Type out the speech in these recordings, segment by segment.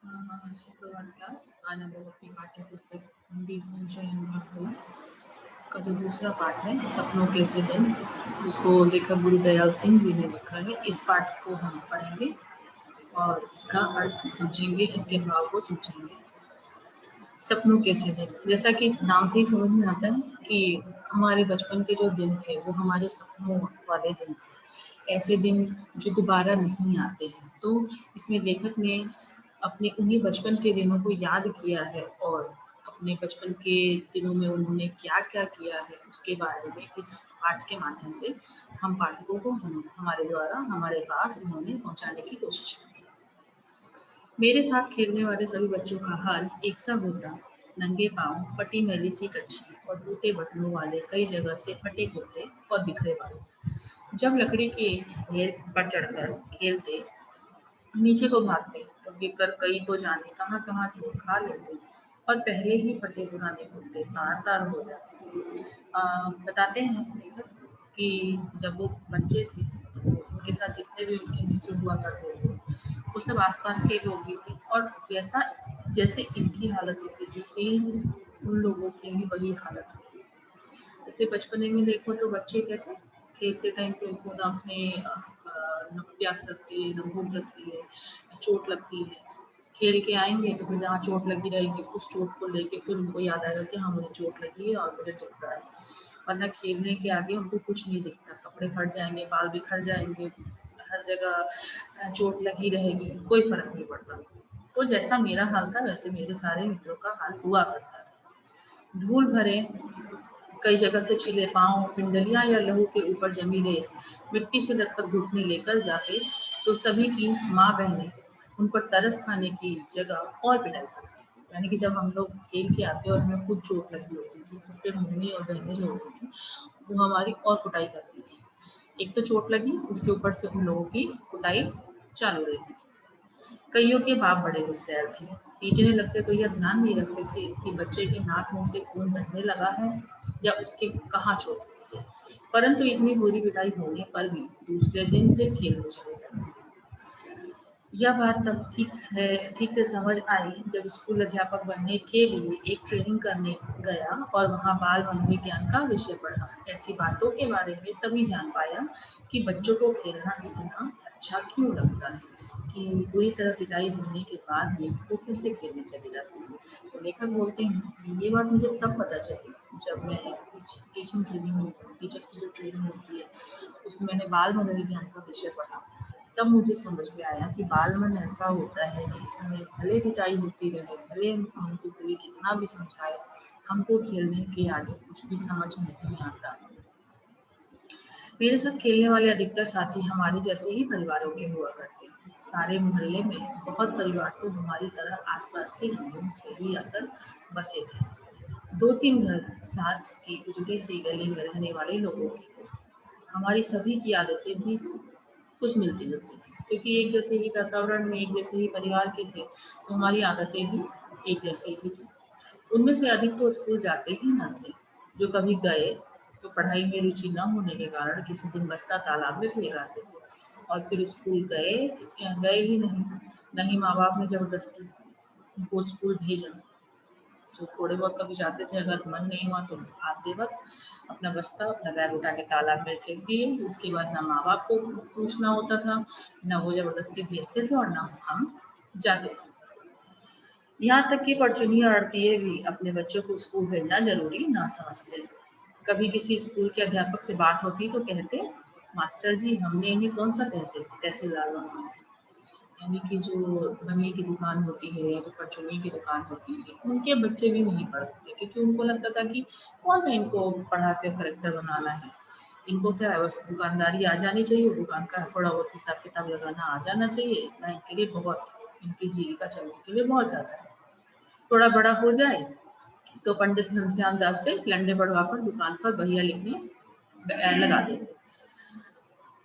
शुक्रवार क्लास। आज हम लोग अपनी पाठ्य पुस्तक हिंदी संचयन भाग 2 का जो दूसरा पाठ है, सपनों के से दिन, जिसको लेखक गुरुदयाल सिंह जी ने लिखा है, इस पाठ को हम पढ़ेंगे और इसका अर्थ समझेंगे, इसके भाव को समझेंगे। सपनों के से दिन, जैसा कि नाम से ही समझ में आता है कि हमारे बचपन के जो दिन थे वो हमारे सपनों वाले दिन थे, ऐसे दिन जो दोबारा नहीं आते हैं। तो इसमें लेखक ने अपने उन्हीं बचपन के दिनों को याद किया है और अपने बचपन के दिनों में उन्होंने क्या-क्या किया है उसके बारे में इस पाठ के माध्यम से हम पाठकों को हमारे द्वारा हमारे पास उन्होंने पहुंचाने की कोशिश की। मेरे साथ खेलने वाले सभी बच्चों का हाल एक सा होता। नंगे पांव, फटी मैली सी कच्छी और टूटे बटनों वाले, कई जगह से फटे कुर्ते और बिखरे बाल। जब लकड़ी के ढेर पर चढ़कर खेलते, नीचे को भागते तो गिरकर कई तो जाने कहाँ कहाँ चोट खा लेते और पहले ही फटे पुराने कुर्ते तार तार हो जाते। बताते हैं लेखक कि जब वो बच्चे थे तो उनके साथ जितने भी उनके मित्र हुआ करते थे वो सब आसपास के लोग भी थे और जैसा जैसे इनकी हालत होती थी सेम उन लोगों की भी वही हालत होती थी। जैसे बचपने में देखो तो बच्चे कैसे खेलते टाइम पे उनको ना अपने न प्यास लगती है, न भूख लगती है, न चोट लगती है। खेल के आएँगे तो फिर जहाँ चोट लगी रहेगी उस चोट को लेके फिर उनको याद आएगा कि हाँ, मुझे चोट लगी है और मुझे दुख रहा है। वरना खेलने के आगे उनको कुछ नहीं दिखता, कपड़े फट जाएँगे, बाल बिखर जाएँगे, हर जगह चोट लगी रहेगी, कोई फ़र्क नहीं पड़ता। तो जैसा मेरा हाल था वैसे मेरे सारे मित्रों का हाल हुआ करता था। धूल भरे कई जगह से छिले पाँव, पिंडलियाँ या लहू के ऊपर जमी रेत, मिट्टी से लथपथ घुटने लेकर जाते तो सभी की माँ-बहनें उन पर तरस खाने की जगह और पिटाई करती। यानी कि जब हम लोग खेल के आते और हमें खुद चोट लगी होती थी, उस पे मम्मी और बहनें जो होती थी, वो हमारी और कुटाई करती थी। एक तो चोट लगी, उसके ऊपर से उन लोगों की कुटाई चालू रहती थी। कइयों के बाप बड़े होशियार थे। पीटने लगते तो यह ध्यान नहीं रखते थे कि बच्चे के नाक मुंह से खून बहने लगा है या उसके कहाँ चोट लगी है। परंतु इतनी बुरी पिटाई होने पर भी दूसरे दिन फिर खेलने चले जाते। यह बात तब ठीक से समझ आई जब स्कूल अध्यापक बनने के लिए एक ट्रेनिंग करने गया और वहाँ बाल मनोविज्ञान का विषय पढ़ा। ऐसी बातों के बारे में तभी जान पाया कि बच्चों को खेलना इतना अच्छा क्यों लगता है कि बुरी तरह पिटाई होने के बाद भी वो फिर से खेलने चले जाते हैं। तो लेखक बोलते हैं कि ये बात मुझे तब पता चली जब मैं टीचिंग ट्रेनिंग टीचर्स की जो ट्रेनिंग होती है उसमें मैंने बाल मनोविज्ञान का विषय पढ़ा। तब मुझे समझ में आया कि बाल मन ऐसा होता है कि इसमें भले पिटाई होती रहे, भले हमको कोई कितना भी समझाए, हमको खेलने के आगे कुछ भी समझ नहीं आता। मेरे साथ खेलने वाले अधिकतर साथी हमारे जैसे ही परिवारों के हुआ करते हैं। सारे मोहल्ले में बहुत परिवार तो हमारी तरह आसपास के गांवों से ही आकर बसे थे। 2-3 घर साथ की उजड़ी सी गली में रहने वाले लोगों की थे। हमारी सभी की आदतें भी कुछ मिलती-जुलती थी, क्योंकि एक जैसे ही वातावरण में, एक जैसे ही परिवार के थे, तो हमारी आदतें भी एक जैसी ही थी। उनमें से अधिक तो स्कूल जाते ही न थे। जो कभी गए, तो पढ़ाई में रुचि न होने के कारण किसी दिन बस्ता तालाब में फेंक आते थे और फिर स्कूल गए ही नहीं। न ही माँ-बाप ने ज़बरदस्ती उनको स्कूल भेजा। जो थोड़े बहुत कभी जाते थे, अगर मन नहीं हुआ तो आते वक़्त अपना बस्ता, अपना बैग उठा के तालाब में फेंक दिए। उसके बाद ना माँ-बाप को पूछना होता था, ना वो ज़बरदस्ती भेजते थे और ना हम जाते थे। यहाँ तक कि परचूनियाँ आड़तिए भी अपने बच्चों को स्कूल भेजना ज़रूरी ना समझते। कभी किसी स्कूल के अध्यापक से बात होती तो कहते, मास्टर जी हमने इन्हें कौन सा तहसीलदार बनवाया है। यानी कि जो बनिए की दुकान होती है या जो परचूनी की दुकान होती है, उनके बच्चे भी नहीं पढ़ते थे, क्योंकि उनको लगता था कि कौन सा इनको पढ़ा के करेक्टर बनाना है। इनको क्या है, बस दुकानदारी आ जानी चाहिए, दुकान का थोड़ा बहुत हिसाब किताब लगाना आ जाना चाहिए, इतना इनके लिए बहुत है, इनकी जीविका चलने के लिए बहुत ज़्यादा है। थोड़ा बड़ा हो जाए तो पंडित घनश्याम दास से लंडे बढ़वाकर दुकान पर बहिया लिखने लगा देते।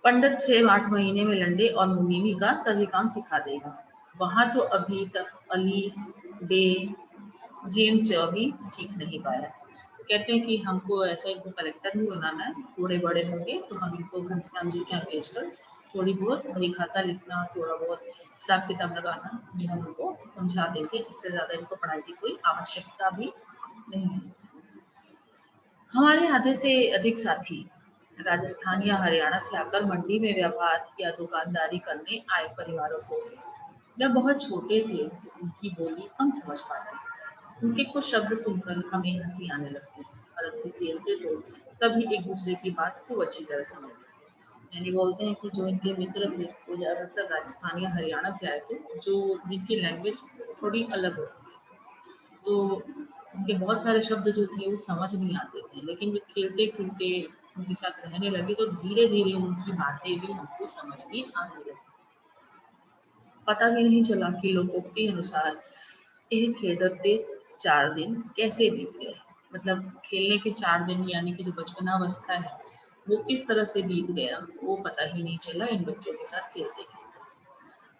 पंडित 6-8 महीने में लंडे और मुनीमी का सभी काम सिखा देगा। वहाँ तो अभी तक अली, बे, जेम च भी सीख नहीं पाया। तो कहते हैं कि हमको ऐसा इनको कलेक्टर नहीं बनाना है, थोड़े बड़े होंगे तो हम इनको घनश्याम जी के यहाँ भेजकर थोड़ी बहुत वही खाता लिखना, थोड़ा बहुत हिसाब किताब लगाना ये हम उनको समझा देंगे। इससे ज़्यादा इनको पढ़ाई की कोई आवश्यकता भी नहीं है। हमारे आधे से अधिक साथी राजस्थान या हरियाणा से आकर मंडी में व्यापार या दुकानदारी करने आए परिवारों से थे। जब बहुत छोटे थे तो उनकी बोली कम समझ पाते, उनके कुछ शब्द सुनकर हमें हंसी आने लगती, परंतु खेलते तो सभी एक दूसरे की बात खूब अच्छी तरह समझते। यानी बोलते हैं कि जो इनके मित्र थे वो ज्यादातर राजस्थान या हरियाणा से आए थे, जो जिनकी लैंग्वेज थोड़ी अलग होती है, तो उनके बहुत सारे शब्द जो थे वो समझ नहीं आते थे, लेकिन जब खेलते खेलते उनके साथ रहने लगे तो धीरे धीरे उनकी बातें भी हमको समझ में आने लगी। पता भी नहीं चला कि लोकोक्ति अनुसार यह खेलते 4 दिन कैसे बीत गए। मतलब खेलने के 4 दिन यानी कि जो बचपनावस्था है वो किस तरह से बीत गया वो पता ही नहीं चला इन बच्चों के साथ खेलते खेलते।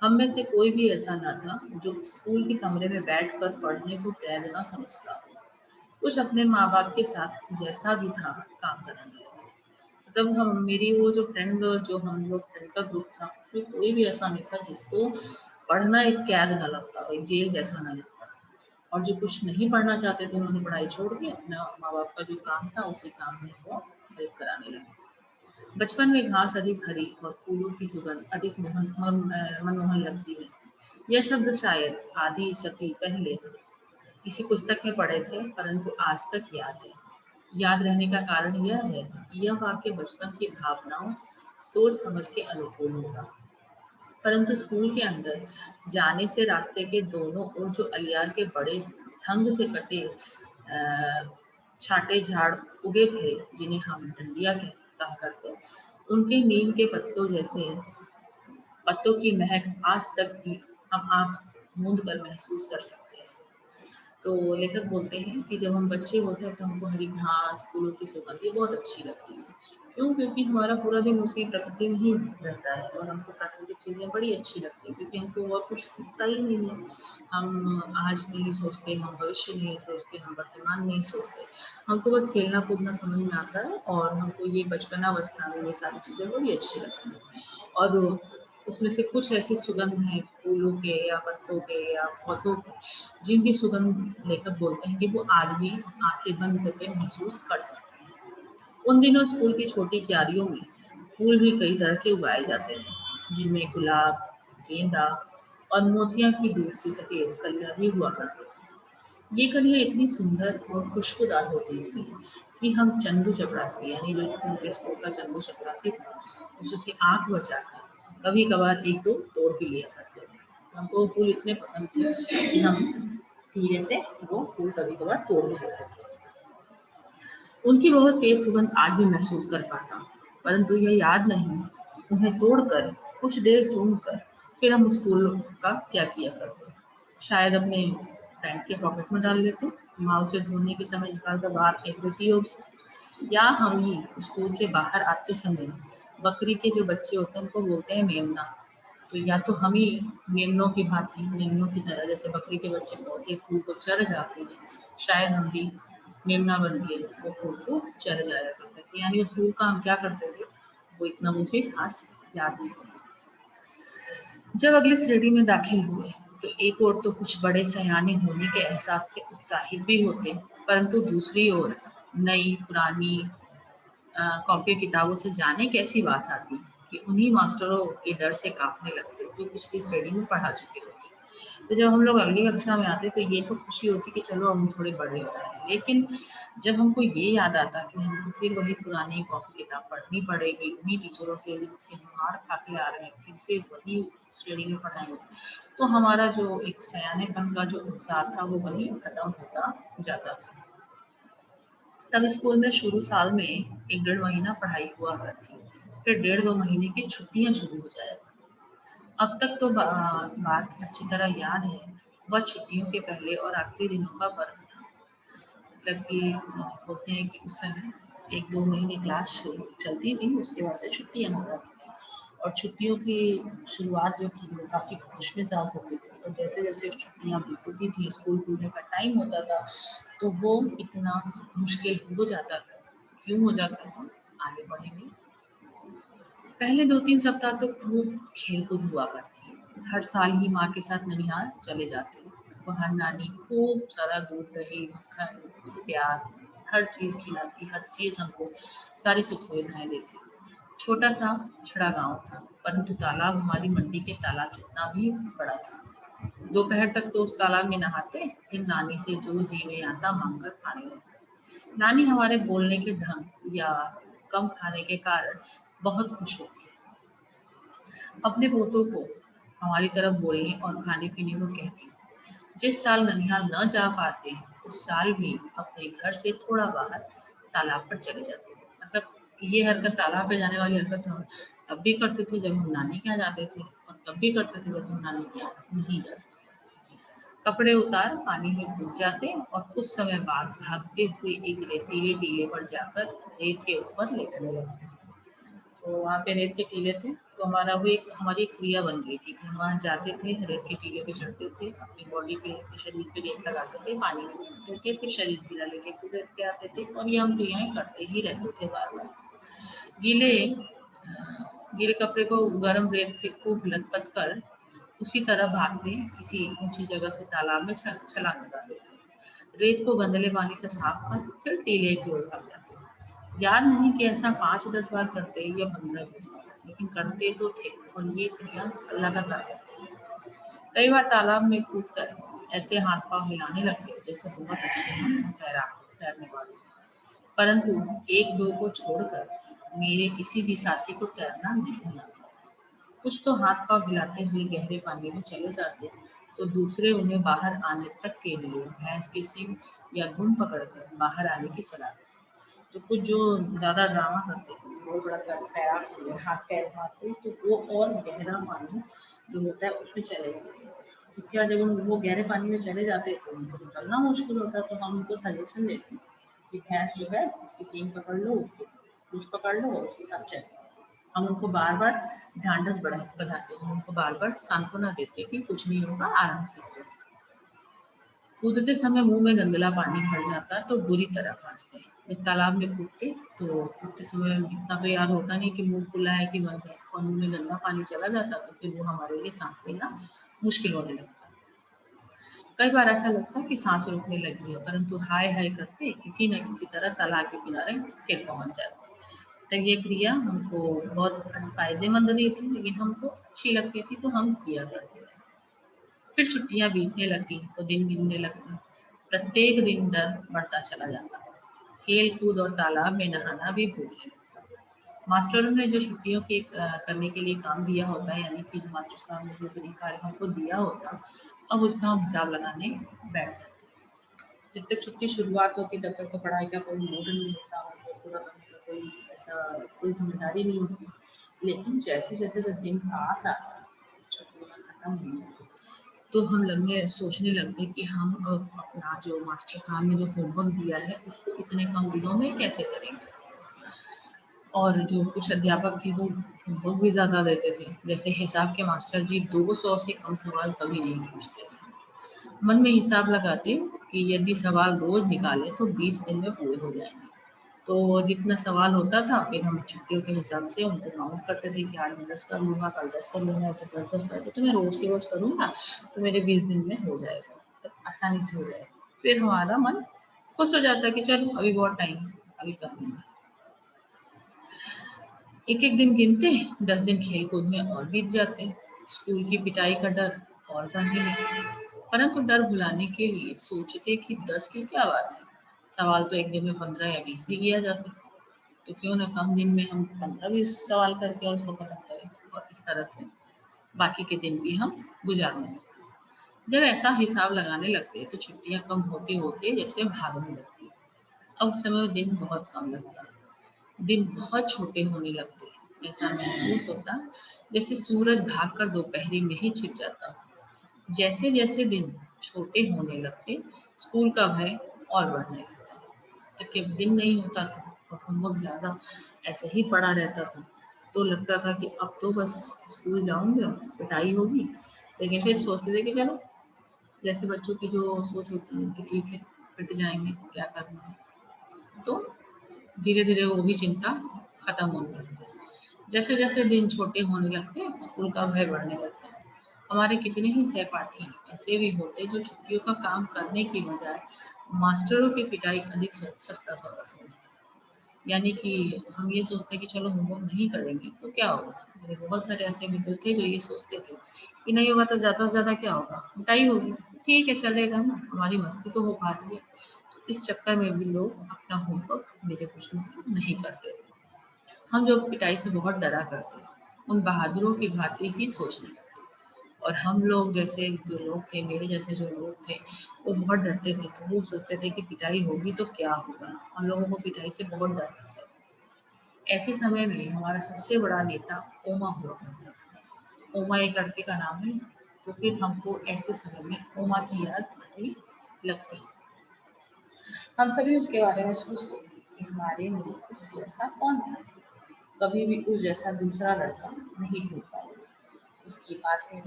हम में से कोई भी ऐसा ना था जो स्कूल के कमरे में बैठकर पढ़ने को कैद ना समझता। कुछ अपने माँ बाप के साथ जैसा भी था काम कराने लगे। मतलब हम मेरी वो जो फ्रेंड जो हम लोग फ्रेंड का ग्रुप था उसमें कोई भी ऐसा नहीं था जिसको पढ़ना एक कैद ना लगता हो, एक जेल जैसा ना लगता। और जो कुछ नहीं पढ़ना चाहते थे उन्होंने पढ़ाई छोड़ के अपना माँ बाप का जो काम था उसी काम में वो हेल्प कराने लगे। बचपन में घास अधिक हरी और फूलों की सुगंध अधिक मनमोहन लगती है। यह शब्द शायद आधी शती पहले किसी पुस्तक में पढ़े थे, परंतु आज तक याद है। याद रहने का कारण यह है कि यह वाक्य बचपन की भावनाओं सोच समझ के अनुकूल होगा, परंतु स्कूल के अंदर जाने से रास्ते के दोनों ओर जो अलियार के बड़े ढंग से कटे छाटे झाड़ उगे थे जिन्हें हम डंडिया कहा करते, उनके नीम के पत्तों जैसे पत्तों की महक आज तक भी हम आप मूंद कर महसूस कर सकते हैं। तो लेखक बोलते हैं कि जब हम बच्चे होते हैं तो हमको हरी घास, फूलों की सुगंध ये बहुत अच्छी लगती है। क्यों? क्योंकि हमारा पूरा दिन उसी प्रकृति में ही रहता है और हमको प्राकृतिक चीज़ें बड़ी अच्छी लगती है, क्योंकि हमको और कुछ दिखता ही नहीं है। हम आज नहीं सोचते, हम भविष्य नहीं सोचते, हम वर्तमान नहीं सोचते। हमको बस खेलना कूदना समझ में आता है और हमको ये बचपनावस्था में ये सारी चीज़ें बड़ी अच्छी लगती हैं। और उसमें से कुछ ऐसी सुगंध है फूलों के या पत्तों के या पौधों के जिनकी सुगंध लेखक बोलते हैं कि वो आज भी आंखें बंद करके महसूस कर सकते हैं। उन दिनों स्कूल की छोटी क्यारियों में फूल भी कई तरह के उगाए जाते थे, जिनमें गुलाब, गेंदा और मोतिया की दूर सी सफेद कलियां भी हुआ करती थी। ये कलियां इतनी सुंदर और खुशबूदार होती थी कि हम चंदू चपरासी यानी जो उनके स्कूल का चंदू चपरासी था उससे आंख बचाकर कभी कभार एक दो तोड़ भी लिया करते थे। हमको वो फूल इतने पसंद थे कि हम धीरे से वो फूल कभी कभार तोड़ भी लेते थे। उनकी बहुत तेज सुगंध आज भी महसूस कर पाता हूँ, परंतु यह याद नहीं कि उन्हें तोड़कर कुछ देर सूंघकर फिर हम स्कूल का क्या किया करते। शायद अपने पैंट के पॉकेट में डाल लेते, माँ उसे धोने के समय निकाल कर बाहर फेंक देती होगी, या हम ही स्कूल से बाहर आते समय बकरी के जो बच्चे होते हैं उनको बोलते हैं मेमना, तो या तो हम ही मेमनों की भांति मेमनों की तरह जैसे बकरी के बच्चे पौधे फूल को चर जाते हैं, शायद हम भी मेमना बन के वो फूल को चर जाया करते थे। यानी उस फूल का हम क्या करते थे वो इतना मुझे खास याद नहीं है। जब अगली श्रेणी में दाखिल हुए तो एक ओर तो कुछ बड़े सयाने होने के एहसास से उत्साहित भी होते, परंतु दूसरी ओर नई पुरानी कॉपी किताबों से जाने कैसी बात आती कि उन्हीं मास्टरों के डर से कांपने लगते जो पिछली श्रेणी में पढ़ा चुके होते। तो जब हम लोग अगली कक्षा में आते तो ये तो खुशी होती कि चलो हम थोड़े बड़े हो रहे हैं, लेकिन जब हमको ये याद आता कि हमको फिर वही पुरानी कॉपी किताब पढ़नी पड़ेगी उन्हीं टीचरों से जिनसे हम मार खाते आ रहे हैं फिर से वही श्रेणी में पढ़ाएंगे, तो हमारा जो एक सयानेपन का जो उत्साह था वो वही खत्म होता जाता था। तब स्कूल में शुरू साल में 1 डेढ़ महीना पढ़ाई हुआ करती, फिर 1.5 2 महीने की छुट्टियां शुरू हो जाया करती। अब तक तो बात अच्छी तरह याद है, वह छुट्टियों के पहले और आखिरी दिनों का वर्क था। मतलब कि बोलते हैं कि उस समय 1 2 महीने क्लास चलती थी, उसके बाद से छुट्टियां हो जाती थी और छुट्टियों की शुरुआत जो थी वो काफ़ी खुशमिजाज होती थी और जैसे जैसे छुट्टियां बीतती थी स्कूल खुलने का टाइम होता था तो वो इतना मुश्किल हो जाता था। क्यों हो जाता था? आगे बढ़ेंगे। पहले 2-3 सप्ताह तो खूब खेल-कूद हुआ करती। हर साल ही माँ के साथ ननिहाल चले जाते। वहाँ नानी खूब सारा दूध, दही, मक्खन, प्यार, हर चीज़ खिलाती, हर चीज़ हमको सारी सुख-सुविधाएँ देती। छोटा-सा छड़ा गाँव था, परंतु तालाब हमारी मंडी के तालाब जितना भी बड़ा था। दोपहर तक तो उस तालाब में नहाते, फिर नानी से जो जी में आता माँगकर खाने लगते। नानी हमारे बोलने के ढंग या कम खाने के कारण बहुत खुश होती। अपने पोतों को हमारी तरफ बोलने और खाने-पीने को कहती। जिस साल ननिहाल न जा पाते, उस साल भी अपने घर से थोड़ा बाहर तालाब पर चले जाते। मतलब ये हरकत तालाब पे जाने वाली हरकत हम तब भी करते थे जब हम नानी के यहाँ जाते थे और तब भी करते थे जब हम नानी के यहाँ नहीं जाते। कपड़े उतार पानी में कूद जाते और कुछ समय बाद भागते हुए एक रेतीले टीले पर जाकर रेत के ऊपर लेटने लगते। तो वहाँ पे रेत के टीले थे, तो हमारी एक क्रिया बन गई थी कि हम वहाँ जाते थे, रेत के टीले पे चढ़ते थे, अपनी बॉडी पे, अपने शरीर पे रेत लगाते थे, पानी में कूदते थे, फिर शरीर गीला लेके कूद के आते थे और ये हम क्रियाएं करते ही रहते थे बार-बार। गीले गीले कपड़े को गर्म रेत से खूब लथपथ कर उसी तरह भागते किसी ऊंची जगह से तालाब में छलांग लगा देते। रेत को गंदले पानी से साफ कर फिर टीले की ओर भाग जाते। याद नहीं कि ऐसा 5-10 बार करते या 15-20 बार, लेकिन करते तो थे और ये क्रिया लगातार करते थे। कई बार तालाब में कूदकर ऐसे हाथ पांव हिलाने लगते जैसे बहुत अच्छे हैं तैरने वाले। परंतु एक दो को छोड़कर मेरे किसी भी साथी को तैरना नहीं आता। कुछ तो हाथ पांव हिलाते हुए गहरे पानी में चले जाते, तो दूसरे उन्हें बाहर आने तक के लिए भैंस के सींग या दुम पकड़कर बाहर आने की सलाह देते। तो कुछ जो ज्यादा ड्रामा करते थे, बहुत बड़ा तैराक हो गया, हाथ पैर मारते, तो वो और गहरा पानी जो होता है उसमें चले जाते। उसके बाद जब वो गहरे पानी में चले जाते तो उनको निकलना मुश्किल होता, तो हम उनको सजेशन देते कि भैंस जो है उसकी सींग पकड़ लो, उसकी पूंछ पकड़ लो और उसके साथ चलो। हम उनको बार-बार बधाते हैं, उनको बार-बार सांत्वना देते हैं कि कुछ नहीं होगा, आराम से करो। कूदते समय मुंह में गंदला पानी भर जाता तो बुरी तरह खांसते हैं। जब तालाब में कूदते समय इतना तो याद होता नहीं कि मुंह खुला है कि बंद है, और मुंह में गंदा पानी चला जाता तो फिर वो हमारे लिए सांस लेना मुश्किल होने लगता। कई बार ऐसा लगता है कि सांस रुकने लगी है, परंतु हाय हाय करते किसी न किसी तरह तालाब के किनारे फिर पहुंच जाते। तो ये क्रिया हमको बहुत फायदेमंद नहीं थी, लेकिन हमको अच्छी लगती थी तो हम किया करते थे। फिर छुट्टियां बीतने लगती तो दिन गिनने लगते। प्रत्येक दिन डर बढ़ता चला जाता। खेल कूद और तालाब में नहाना भी भूलने लगता। मास्टरों ने जो छुट्टियों के करने के लिए काम दिया होता है, यानी कि जो मास्टर साहब ने जो भी कार्य हमको दिया होता, अब उसका हम हिसाब लगाने बैठ जाते। जब तक छुट्टी शुरुआत होती तब तक तो पढ़ाई का कोई मूड नहीं होता, होमवर्क पूरा करने का कोई जिम्मेदारी नहीं होती। लेकिन जैसे जैसे जब दिन पास आता, छुट्टियां खत्म हुई, तो हम लगने सोचने लगते कि हम अब अपना जो मास्टर साहब ने जो होमवर्क दिया है उसको इतने कम दिनों में कैसे करेंगे। और जो कुछ अध्यापक थे वो होमवर्क भी ज़्यादा देते थे। जैसे हिसाब के मास्टर जी 200 से कम सवाल कभी नहीं पूछते थे। मन में हिसाब लगाते कि यदि सवाल रोज निकाले तो 20 दिन में पूरे हो जाएंगे। तो जितना सवाल होता था फिर हम छुट्टियों के हिसाब से उनको काउंट करते थे कि आज मैं 10 कर लूंगा, कल 10 कर लूंगा, ऐसे 10-10 करके तो मैं रोज के रोज करूंगा, तो मेरे 20 दिन में हो जाएगा, तो आसानी से हो जाएगा। फिर हमारा मन खुश हो जाता है कि चलो अभी बहुत टाइम है, अभी कर लूंगा। एक एक दिन गिनते, 10 दिन खेल कूद में और बीत जाते। स्कूल की पिटाई का डर और बढ़ने लगता, परंतु डर भुलाने के लिए सोचते कि 10 की क्या बात है, सवाल तो एक दिन में 15 या 20 भी किया जा सकता है, तो क्यों ना कम दिन में हम 15-20 सवाल करके और उसको खत्म करें, और इस तरह से बाकी के दिन भी हम गुजारने लगते। जब ऐसा हिसाब लगाने लगते तो छुट्टियां कम होते होते जैसे भागने लगती। अब उस समय दिन बहुत कम लगता, दिन बहुत छोटे होने लगते। ऐसा महसूस होता जैसे सूरज भागकर दोपहरी में ही छिप जाता। जैसे जैसे दिन छोटे होने लगते, स्कूल का भय और बढ़ने लगता। जब कि दिन नहीं होता था और होमवर्क ज्यादा ऐसे ही पड़ा रहता था, तो लगता था कि अब तो बस स्कूल जाऊंगे, पिटाई होगी। लेकिन फिर सोचते थे कि चलो, जैसे बच्चों की जो सोच होती है कि ठीक है, पिट जाएंगे, क्या करना है। तो धीरे धीरे वो भी चिंता खत्म होने लगती है। जैसे जैसे दिन छोटे होने लगते हैं, स्कूल का भय बढ़ने लगता है। हमारे कितने ही सहपाठी ऐसे भी होते जो छुट्टियों का काम करने की बजाय मास्टरों की पिटाई अधिक सस्ता सौदा समझते हैं। यानी कि हम ये सोचते हैं कि चलो होमवर्क नहीं करेंगे तो क्या होगा। मेरे बहुत सारे ऐसे मित्र थे जो ये सोचते थे कि नहीं होगा तो ज़्यादा से ज़्यादा क्या होगा, पिटाई होगी, ठीक है चलेगा ना, हमारी मस्ती तो हो पा रही है। तो इस चक्कर में भी लोग अपना होमवर्क मेरे कुछ मित्र नहीं करते थे। हम जो पिटाई से बहुत डरा करते उन बहादुरों की भांति ही सोचने लगते। और हम लोग जैसे जो लोग थे, मेरे जैसे जो लोग थे, वो बहुत डरते थे। तो वो सोचते थे कि पिटाई होगी तो क्या होगा, हम लोगों को पिटाई से बहुत डर लगता है। ऐसे समय में हमारा सबसे बड़ा नेता ओमा हुआ करता था। ओमा एक लड़के का नाम है। तो फिर हमको ऐसे समय में ओमा की याद आने लगती है। हम सभी उसके बारे में सोचते हैं कि हमारे में उस जैसा कौन था। कभी भी उस जैसा दूसरा लड़का नहीं हो पाएगा। उसकी बातें,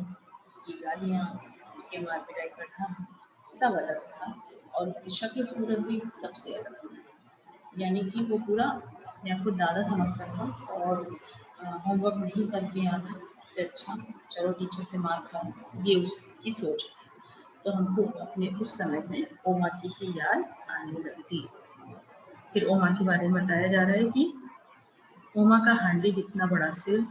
उसकी गालियाँ, उसके मार पिटाई का ढंग सब अलग था। और उसकी शक्ल सूरत भी सबसे अलग थी। यानी कि वो पूरा अपने आप को दादा समझता था। और होमवर्क नहीं करके आना उससे अच्छा चलो टीचर से मार खाओ, ये उसकी सोच थी। तो हमको अपने उस समय में ओमा की ही याद आने लगती है। फिर ओमा के बारे में बताया जा रहा है कि ओमा का हांडी जितना बड़ा सिर,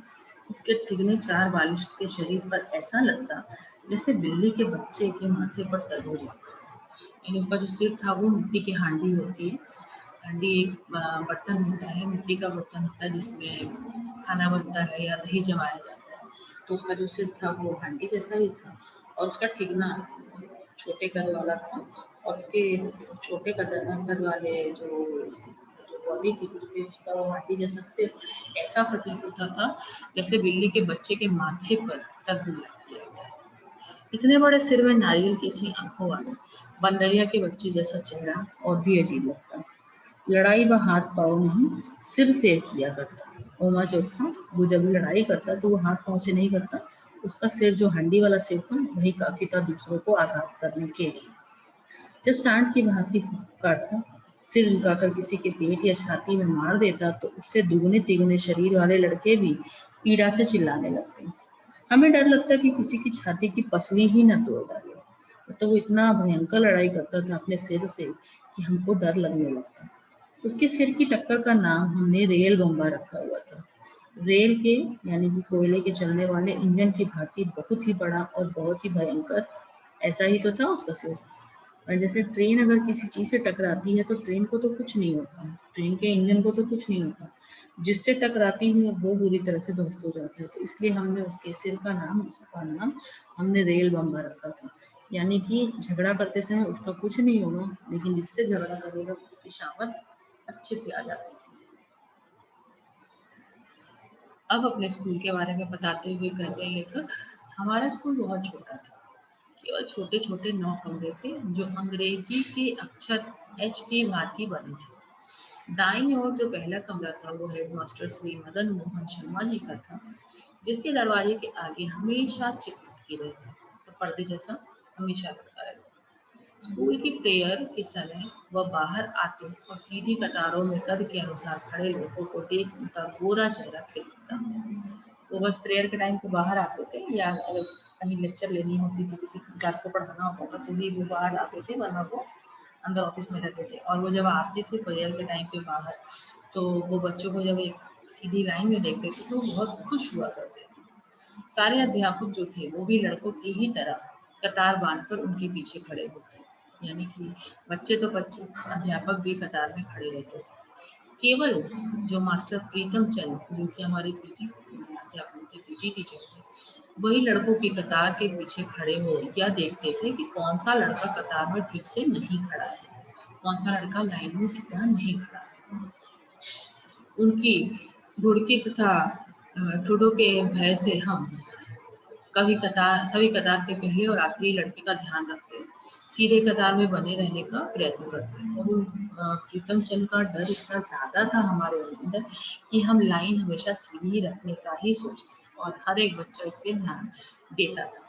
उसके ठिगने 4 बालिश के शरीर पर ऐसा लगता जैसे बिल्ली के बच्चे के माथे पर तरबूज रखा। यानी उनका जो सिर था वो मिट्टी की हांडी होती है। हांडी एक बर्तन होता है, मिट्टी का बर्तन होता है जिसमें खाना बनता है या दही जमाया जाता है। तो उसका जो सिर था वो हांडी जैसा ही था। और उसका ठिगना छोटे कद वाला था। और उसके छोटे कद वाले जो जो बॉडी थी उसमें उसका वो हांडी जैसा सिर ऐसा प्रतीत होता था जैसे बिल्ली के बच्चे के माथे पर तरबूज रख दिया गया। इतने बड़े सिर में नारियल की सी आंखों वाले बंदरिया के बच्चे जैसा चेहरा और भी अजीब लगता। लड़ाई वह हाथ पाँव नहीं, सिर से किया करता। ओमा जो था वो जब लड़ाई करता तो वो हाथ पाँव से नहीं करता। उसका सिर जो हंडी वाला सिर था वही काफी था दूसरों को आघात करने के लिए। जब सांड की भांति काटता, सिर झुकाकर किसी के पेट या छाती में मार देता तो उससे दुगने तिगुने शरीर वाले लड़के भी पीड़ा से चिल्लाने लगते। हमें डर लगता कि किसी की छाती की पसली ही न तोड़ डाले। तो वो इतना भयंकर लड़ाई करता था अपने सिर से कि हमको डर लगने लगता। उसके सिर की टक्कर का नाम हमने रेल बम्बा रखा हुआ था। रेल के यानी कि कोयले के चलने वाले इंजन की भांति बहुत ही बड़ा और बहुत ही भयंकर ऐसा ही तो था उसका सिर। और जैसे ट्रेन अगर किसी चीज से टकराती है तो ट्रेन को तो कुछ नहीं होता, ट्रेन के इंजन को तो कुछ नहीं होता, जिससे टकराती है वो बुरी तरह से ध्वस्त हो जाता है। तो इसलिए हमने उसके सिर का नाम, उसका नाम हमने रेल बम्बा रखा था। यानी कि झगड़ा करते समय उसका कुछ नहीं होगा, लेकिन जिससे झगड़ा करेगा उसकी शामत अच्छे से आ जाती थी। अब अपने स्कूल के बारे में बताते हुए कहते हैं लेखक, हमारा स्कूल बहुत छोटा था। केवल छोटे छोटे 9 कमरे थे जो अंग्रेजी के अक्षर एच की भांति बने थे। दाईं ओर जो पहला कमरा था वो हेडमास्टर श्री मदन मोहन शर्मा जी का था, जिसके दरवाजे के आगे हमेशा चित्र लटके रहते, तो पर्दे जैसा हमेशा लटका रहता। स्कूल की प्रेयर के समय वह बाहर आते और सीधी कतारों में कद के अनुसार खड़े लोगों को देख उनका गोरा चेहरा खिल उठता। वो बस प्रेयर के टाइम पे बाहर आते थे, या अगर कहीं लेक्चर लेनी होती थी, किसी क्लास को पढ़ाना होता था तो भी वो बाहर आते थे, वरना वो अंदर ऑफिस में रहते थे। और वो जब आते थे प्रेयर के टाइम पे बाहर, तो वो बच्चों को जब एक सीधी लाइन में देखते थे तो बहुत खुश हुआ करते थे। सारे अध्यापक जो थे वो भी लड़कों की ही तरह कतार बांधकर उनके पीछे खड़े होते। यानी कि बच्चे तो बच्चे, अध्यापक भी कतार में खड़े रहते थे। केवल जो मास्टर प्रीतम चंद जो कि हमारे पीटी अध्यापक थे, पीटी टीचर थे, वही लड़कों की कतार के पीछे खड़े हो या देखते थे कि कौन सा लड़का कतार में ठीक से नहीं खड़ा है, कौन सा लड़का लाइन में सीधा नहीं खड़ा है। उनकी घुड़की तथा ठुडों के भय से हम सभी कतार के पहले और आखिरी लड़के का ध्यान रखते हैं, सीधे कतार में बने रहने का प्रयत्न करते हैं। और प्रीतम चंद का डर इतना ज्यादा था हमारे अंदर कि हम लाइन हमेशा सीधी रखने का ही सोचते और हर एक बच्चा इस पे ध्यान देता था।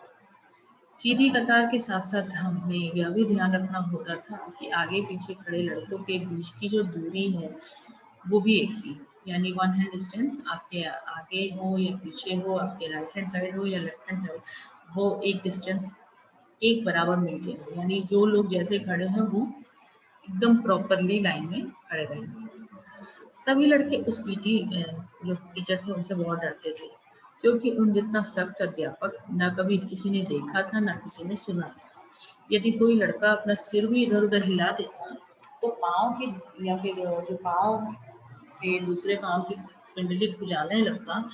सीधी कतार के साथ साथ हमें यह भी ध्यान रखना होता था कि आगे पीछे खड़े लड़कों के बीच की जो दूरी है वो भी एक सी हो। यानी 1 हैंड डिस्टेंस, आपके आगे हो या पीछे हो, आपके राइट हैंड साइड हो या लेफ्ट हैंड साइड, वो एक डिस्टेंस एक बराबर मेंटेन हो, यानी जो लोग जैसे खड़े हैं वो एकदम प्रॉपरली लाइन में खड़े रहेंगे। सभी लड़के उस पीटी जो टीचर थे उनसे बहुत डरते थे, क्योंकि उन जितना सख्त अध्यापक ना कभी किसी ने देखा था ना किसी ने सुना था। यदि कोई लड़का अपना सिर भी इधर उधर हिला देता तो पाँव की या फिर जो पाँव से दूसरे पाँव की पिंडली खुजाने लगता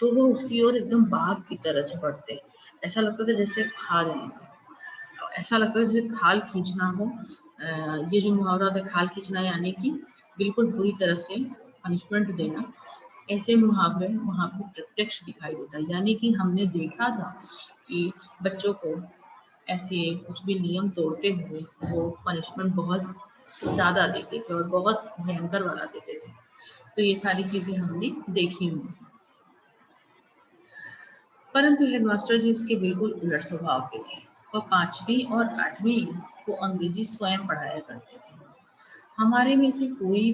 तो वो उसकी ओर एकदम बाघ की तरह झपटते। ऐसा लगता था जैसे खा जाएंगे, ऐसा लगता था जैसे खाल खींचना हो। ये जो मुहावरा होता है खाल खींचना, यानी कि बिल्कुल बुरी तरह से पनिशमेंट देना, ऐसे मुहावरे वहाँ पे प्रत्यक्ष दिखाई देता है। यानी कि हमने देखा था कि बच्चों को ऐसे कुछ भी नियम तोड़ते हुए वो पनिशमेंट बहुत ज़्यादा देते थे और बहुत भयंकर वाला देते थे। तो ये सारी चीज़ें हमने देखी हुई। परंतु हेडमास्टर जी उसके बिल्कुल उलट स्वभाव के थे। वह 5वीं और 8वीं को अंग्रेजी स्वयं पढ़ाया करते थे। हमारे में से कोई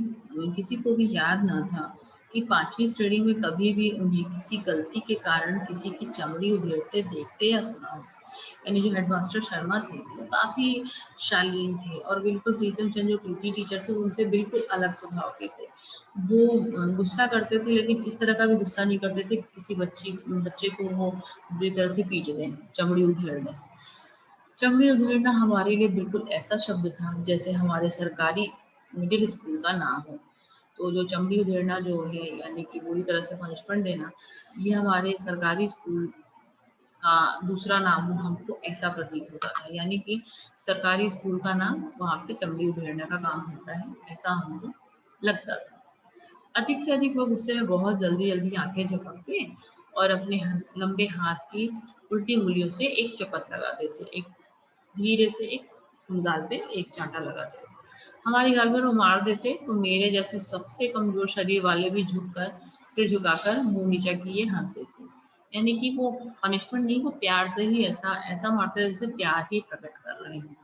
किसी को भी याद ना था कि 5वीं श्रेणी में कभी भी उन्हें किसी गलती के कारण किसी की चमड़ी उधेड़ते देखते या सुना हो। यानी जो हेडमास्टर शर्मा थे वो काफी शालीन थे और बिल्कुल प्रीतम चंद जो पीटी टीचर थे उनसे बिल्कुल अलग स्वभाव के थे। वो गुस्सा करते थे, लेकिन इस तरह का भी गुस्सा नहीं करते थे कि किसी बच्चे को वो बुरी तरह से पीट दें, चमड़ी उधेड़ दें। चमड़ी उधेड़ना हमारे लिए बिल्कुल ऐसा शब्द था जैसे हमारे सरकारी मिडिल स्कूल का नाम हो। तो जो चमड़ी उधेड़ना जो है यानी कि बुरी तरह से पनिशमेंट देना, ये हमारे सरकारी स्कूल का दूसरा नाम हो, हमको ऐसा प्रतीत होता था। यानी कि सरकारी स्कूल का नाम वहाँ पे चमड़ी उधेड़ने का काम होता है, ऐसा हमको लगता था। अधिक से अधिक वो गुस्से में बहुत जल्दी जल्दी आंखें झपकते और अपने लंबे हाथ की उल्टी उंगलियों से एक चपत लगा देते, एक धीरे से एक डालते, एक चांटा लगाते। हमारी गाल पर वो मार देते तो मेरे जैसे सबसे कमजोर शरीर वाले भी झुककर सिर झुकाकर मुंह नीचा किए हंस देते। यानी कि वो पनिशमेंट नहीं, वो प्यार से ही ऐसा ऐसा मारते जैसे प्यार ही प्रकट कर रहे हैं।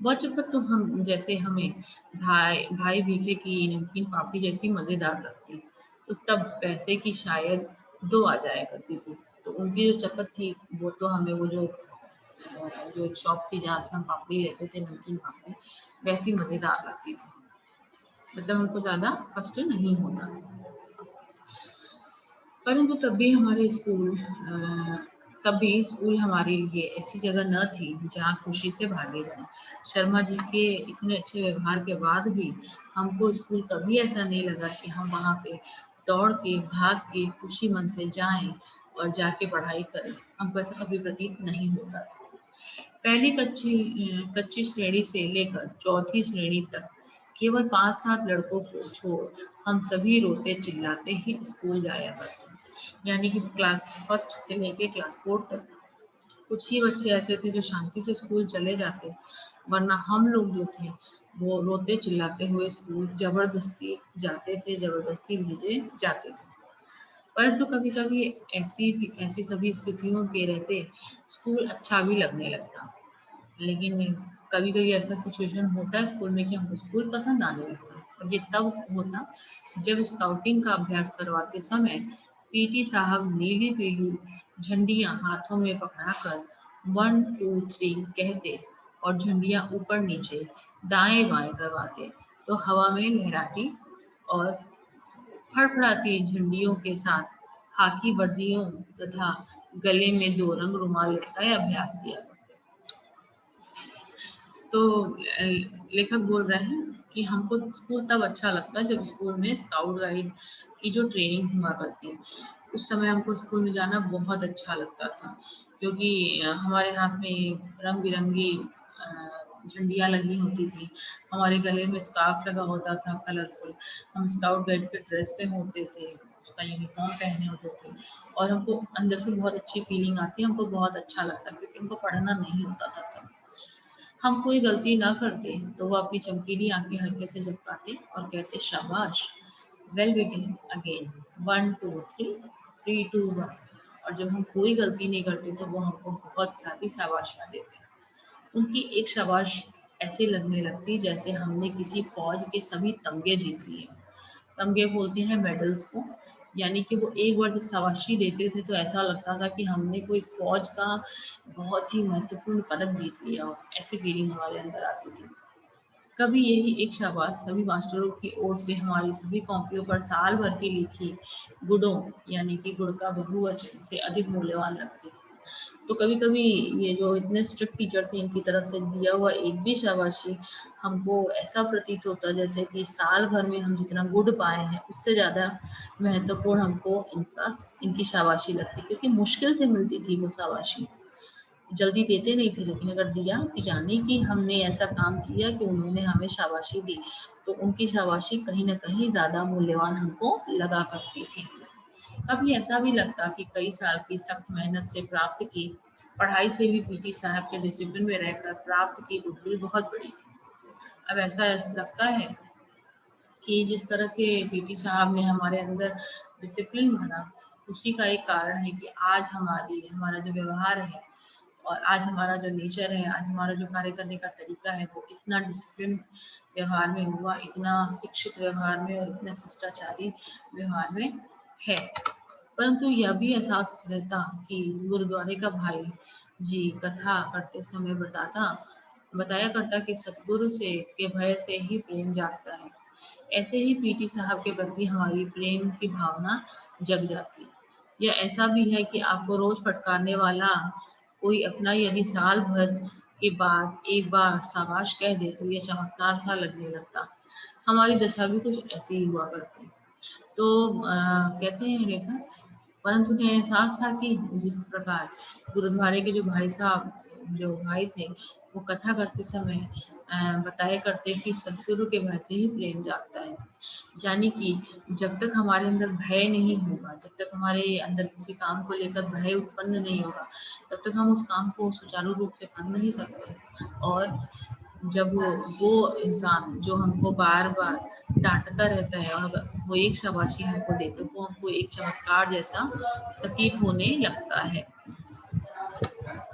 बहुत चुपत तो हम जैसे हमें भाई भाई भीखे की नमकीन पापड़ी जैसी मजेदार लगती, तो तब पैसे की शायद 2 आ जाया करती थी। तो उनकी जो चपत थी वो तो हमें वो जो एक शॉप थी जहाँ से हम पापड़ी लेते थे, नमकीन पापड़ी, वैसी मजेदार लगती थी। मतलब हमको ज्यादा कष्ट नहीं होता। परंतु तब भी स्कूल हमारे लिए ऐसी जगह न थी जहाँ खुशी से भागे जाएं। शर्मा जी के इतने अच्छे व्यवहार के बाद भी हमको स्कूल कभी ऐसा नहीं लगा कि हम वहाँ पे दौड़ के भाग के खुशी मन से जाएं और जाके पढ़ाई करें। हमको ऐसा कभी प्रतीत नहीं होता था। पहली कच्ची श्रेणी से लेकर चौथी श्रेणी तक केवल 5-7 लड़कों को छोड़ हम सभी रोते चिल्लाते ही स्कूल जाया करते। यानी कि क्लास फर्स्ट से लेके क्लास 4 तक कुछ ही बच्चे ऐसे थे जो शांति से स्कूल चले जाते, वरना हम लोग जो थे वो रोते चिल्लाते हुए स्कूल जबरदस्ती जाते थे, जबरदस्ती भेजे जाते थे। परंतु कभी कभी ऐसी सभी स्थितियों के रहते स्कूल अच्छा भी लगने लगता। लेकिन कभी कभी ऐसा सिचुएशन होता है स्कूल में कि हमको स्कूल पसंद आने लगता है, और ये तब होता जब स्काउटिंग का अभ्यास करवाते समय पीटी साहब नीली पीली झंडियां हाथों में पकड़ाकर 1 2 3 कहते और झंडियां ऊपर नीचे दाएं बाएं करवाते, तो हवा में लहराती और फड़फड़ाती झंडियों के साथ खाकी वर्दियों तथा गले में 2 रंग रुमाल लटकाए अभ्यास किया। तो लेखक बोल रहे हैं कि हमको स्कूल तब अच्छा लगता है जब स्कूल में स्काउट गाइड की जो ट्रेनिंग हुआ करती है, उस समय हमको स्कूल में जाना बहुत अच्छा लगता था, क्योंकि हमारे हाथ में रंग बिरंगी झंडियाँ लगी होती थी, हमारे गले में स्कार्फ लगा होता था कलरफुल, हम स्काउट गाइड के ड्रेस पे होते थे, उसका यूनिफॉर्म पहने होते थे, और हमको अंदर से बहुत अच्छी फीलिंग आती, हमको बहुत अच्छा लगता, क्योंकि हमको पढ़ना नहीं होता था तब। हम कोई गलती ना करते तो वो अपनी चमकीली आंखें हल्के से झपकाते और कहते शाबाश, वेल बिगिन अगेन, 1 2 3 3 2 1। और जब हम कोई गलती नहीं करते तो वो हमको बहुत सारी शाबाशियां देते। उनकी एक शाबाश ऐसे लगने लगती जैसे हमने किसी फौज के सभी तमगे जीत लिए। तमगे बोलते हैं मेडल्स को, यानी कि वो एक बार जब शाबाशी देते थे तो ऐसा लगता था कि हमने कोई फौज का बहुत ही महत्वपूर्ण पदक जीत लिया हो, ऐसी फीलिंग हमारे अंदर आती थी। कभी यही एक शाबाश सभी मास्टरों की ओर से हमारी सभी कॉपियों पर साल भर की लिखी गुणों यानी कि गुण का बहुवचन से अधिक मूल्यवान लगती। तो कभी कभी ये जो इतने स्ट्रिक्ट टीचर थे इनकी तरफ से दिया हुआ एक भी शाबाशी हमको ऐसा प्रतीत होता जैसे कि साल भर में हम जितना गुड पाए हैं उससे ज़्यादा महत्वपूर्ण हमको इनकी शाबाशी लगती, क्योंकि मुश्किल से मिलती थी वो शाबाशी, जल्दी देते नहीं थे, लेकिन अगर दिया तो यानी कि हमने ऐसा काम किया कि उन्होंने हमें शाबाशी दी, तो उनकी शाबाशी कहीं ना कहीं ज़्यादा मूल्यवान हमको लगा करती थी। कभी ऐसा भी लगता कि कई साल की सख्त मेहनत से प्राप्त की पढ़ाई से भी पीटी साहब के डिसिप्लिन में रहकर प्राप्त की गुडविल बहुत बड़ी थी। अब ऐसा लगता है कि जिस तरह से पीटी साहब ने हमारे अंदर डिसिप्लिन भरा, उसी का एक कारण है कि आज हमारा जो व्यवहार है और आज हमारा जो नेचर है, आज हमारा जो कार्य करने का तरीका है, वो इतना डिसिप्लिन व्यवहार में हुआ, इतना शिक्षित व्यवहार में और इतना शिष्टाचारी व्यवहार में है। परंतु यह भी एहसास रहता कि गुरुद्वारे का भाई जी कथा करते समय बताया करता कि सतगुरु से के भय से ही प्रेम जागता है। ऐसे ही पीटी साहब के प्रति हमारी प्रेम की भावना जग जाती। यह ऐसा भी है कि आपको रोज फटकारने वाला कोई अपना यदि साल भर के बाद एक बार शाबाश कह दे तो यह चमत्कार सा लगने लगता। हमारी दशा भी कुछ ऐसी ही हुआ करती। तो कहते हैं रेखा, परंतु उन्हें एहसास था कि जिस प्रकार गुरुद्वारे के जो भाई थे, वो कथा करते समय बताया करते कि सदगुरु के भय से ही प्रेम जागता है, यानी कि जब तक हमारे अंदर भय नहीं होगा, जब तक हमारे अंदर किसी काम को लेकर भय उत्पन्न नहीं होगा, तब तक हम उस काम को सुचारू रूप से कर नहीं सकते। और जब वो इंसान जो हमको बार बार डांटता रहता है और वो एक शाबाशी हमको दे तो वो हमको एक चमत्कार जैसा प्रतीत होने लगता है।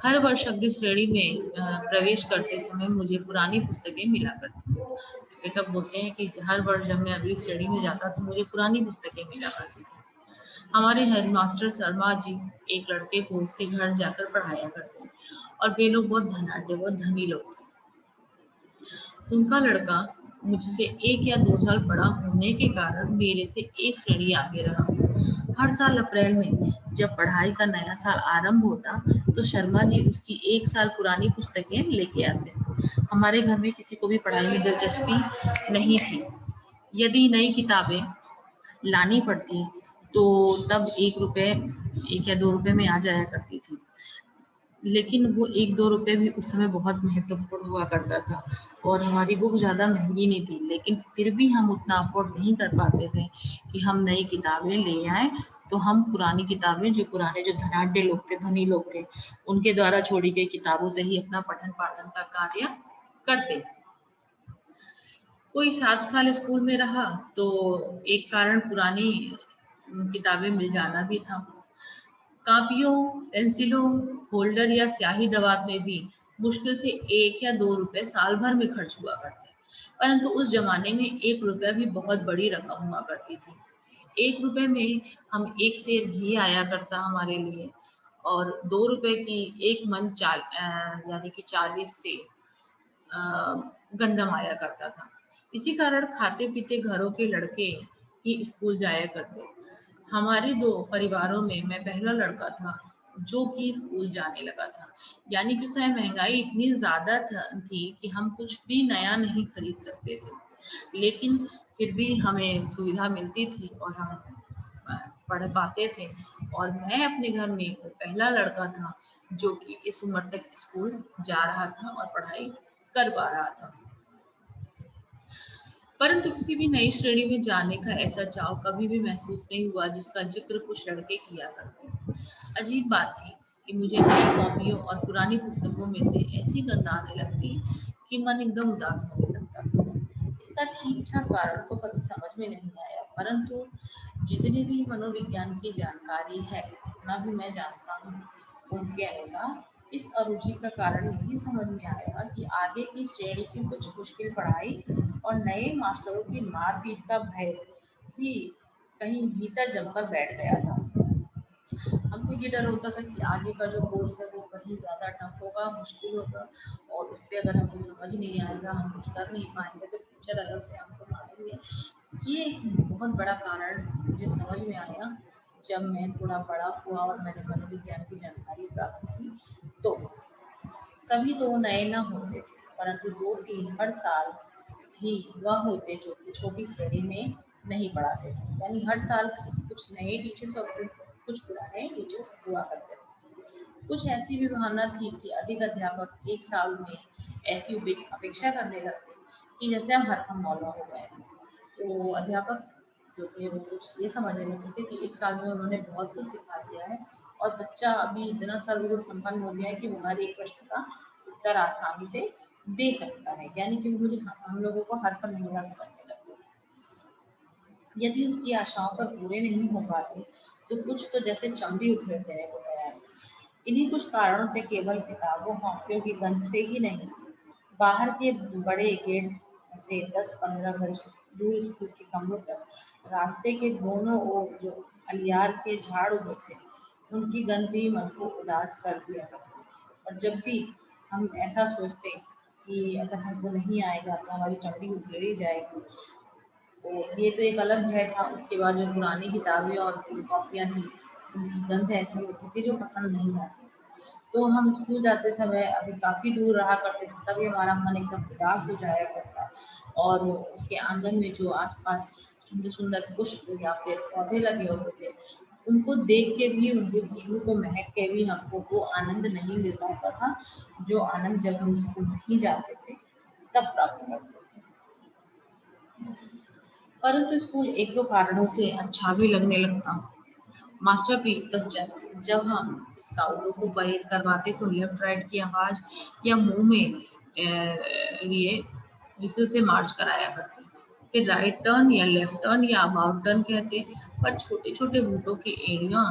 हर वर्ष अगली श्रेणी में प्रवेश करते समय मुझे पुरानी पुस्तकें मिला करती। बेटा बोलते हैं कि हर वर्ष जब मैं अगली श्रेणी में जाता तो मुझे पुरानी पुस्तकें मिला करती थी। हमारे हेडमास्टर शर्मा जी एक लड़के को उसके घर जाकर पढ़ाया करते, और वे लोग बहुत धनाढ़, बहुत धनी लोग थे। उनका लड़का मुझसे 1 या 2 साल बड़ा होने के कारण मेरे से एक श्रेणी आगे रहा। हर साल अप्रैल में जब पढ़ाई का नया साल आरंभ होता तो शर्मा जी उसकी 1 साल पुरानी पुस्तकें लेके आते। हमारे घर में किसी को भी पढ़ाई में दिलचस्पी नहीं थी। यदि नई किताबें लानी पड़ती तो तब 1 या 2 रुपए में आ जाया करती थी, लेकिन वो 1-2 रुपए भी उस समय बहुत महत्वपूर्ण हुआ करता था। और हमारी बुक ज़्यादा महंगी नहीं थी, लेकिन फिर भी हम उतना अफोर्ड नहीं कर पाते थे कि हम नई किताबें ले आए। तो हम पुरानी किताबें जो पुराने जो धनाढ़ लोग थे, धनी लोग थे, उनके द्वारा छोड़ी गई किताबों से ही अपना पठन पाठन का कार्य करते। कोई 7 साल स्कूल में रहा तो एक कारण पुरानी किताबें मिल जाना भी था। कापियों, पेंसिलों, होल्डर या स्याही दवात में भी मुश्किल से 1 या 2 रुपए साल भर में खर्च हुआ करते, परंतु उस जमाने में 1 रुपया भी बहुत बड़ी रकम हुआ करती थी। 1 रुपए में हम 1 सेर घी आया करता हमारे लिए, और 2 रुपए की एक मन यानी कि 40 से गंदम आया करता था। इसी कारण खाते पीते घरों के लड़के ही स्कूल जाया करते। हमारे 2 परिवारों में मैं पहला लड़का था जो कि स्कूल जाने लगा था, यानी कि उस समय महंगाई इतनी ज्यादा थी कि हम कुछ भी नया नहीं खरीद सकते थे, लेकिन फिर भी हमें सुविधा मिलती थी और हम पढ़ पाते थे। और मैं अपने घर में वो पहला लड़का था जो कि इस उम्र तक स्कूल जा रहा था और पढ़ाई कर पा रहा था। परंतु किसी भी नई श्रेणी में जाने का ऐसा चाव कभी भी महसूस नहीं हुआ जिसका जिक्र कुछ लड़के किया करते। अजीब बात थी कि मुझे नई कॉपियों और पुरानी पुस्तकों में से ऐसी गंध आने लगती कि मन एकदम उदास होने लगता था। इसका ठीक ठाक कारण तो कभी समझ में नहीं आया, परंतु जितनी भी मनोविज्ञान की जानकारी है उतना भी मैं जानता हूँ। उनके अनुसार इस अरुचि का कारण यही समझ में आया कि आगे की श्रेणी की कुछ मुश्किल पढ़ाई और नए मास्टरों की मारपीट का भय भी कहीं भीतर जमकर बैठ गया था। हमको ये डर होता था कि आगे का जो कोर्स है वो कहीं ज़्यादा टफ होगा, मुश्किल होगा, और उस पर अगर हमको समझ नहीं आएगा, हम कुछ कर नहीं पाएंगे, तो टीचर अलग से हमको मारेंगे। ये एक बहुत बड़ा कारण मुझे समझ में आया जब मैं थोड़ा बड़ा हुआ और मैंने मनोविज्ञान की जानकारी प्राप्त की। तो सभी तो नए न होते थे, परंतु 2-3 हर साल ही वह होते जो कि छोटी श्रेणी में नहीं पढ़ाते थे। यानी हर साल कुछ नए टीचर्स और कुछ पुराने टीचर्स हुआ करते थे। कुछ ऐसी भी भावना थी कि अधिक अध्यापक एक साल में ऐसी अपेक्षा करने लगते कि जैसे हम हरफम मौला हो गए। तो अध्यापक जो थे वो कुछ ये समझने लगे थे कि एक साल में उन्होंने बहुत कुछ सिखा दिया है और बच्चा अभी इतना सर्वगुण संपन्न हो गया है कि वो हर एक प्रश्न का उत्तर आसानी से दे सकता है। यानी कि मुझे हम लोगों को हर फल मिलना समझने लगते थे। यदि उसकी आशाओं पर पूरे नहीं हो पाते तो कुछ तो जैसे चमड़ी उधेड़ देने को तैयार। इन्हीं कुछ कारणों से केवल किताबों कॉपियों की गंध से ही नहीं, बाहर के बड़े गेट से 10-15 गज दूर स्कूल के कमरों तक रास्ते के दोनों ओर जो अलियार के झाड़ उगे थे, उनकी गंध भी मन को उदास कर दिया करती। और जब भी हम ऐसा सोचते कि अगर हमको नहीं आएगा तो हमारी चमड़ी उधेड़ी जाएगी, तो ये तो एक अलग भय था। उसके बाद जो पुरानी किताबें और कॉपियाँ थी, उनकी गंध ऐसी होती थी जो पसंद नहीं आती। तो हम स्कूल जाते समय अभी काफ़ी दूर रहा करते थे, तभी हमारा मन एकदम उदास हो जाया करता। और उसके आंगन में जो आसपास सुंदर सुंदर पुष्प या फिर पौधे लगे होते थे, उनको देख के भी, उनकी खुशबू को महक के भी हमको वो आनंद नहीं मिल पाता था जो आनंद जब हम स्कूल नहीं जाते थे तब प्राप्त करते थे। परंतु स्कूल एक दो कारणों से अच्छा भी लगने लगता। मास्टर प्रीतम चंद जब हम स्काउटों को परेड करवाते तो लेफ्ट राइट की आवाज या मुंह में लिए विसल से मार्च कराया करते। फिर राइट टर्न या लेफ्ट टर्न या अबाउट टर्न कहते। पर छोटे छोटे बूटों की एड़ियां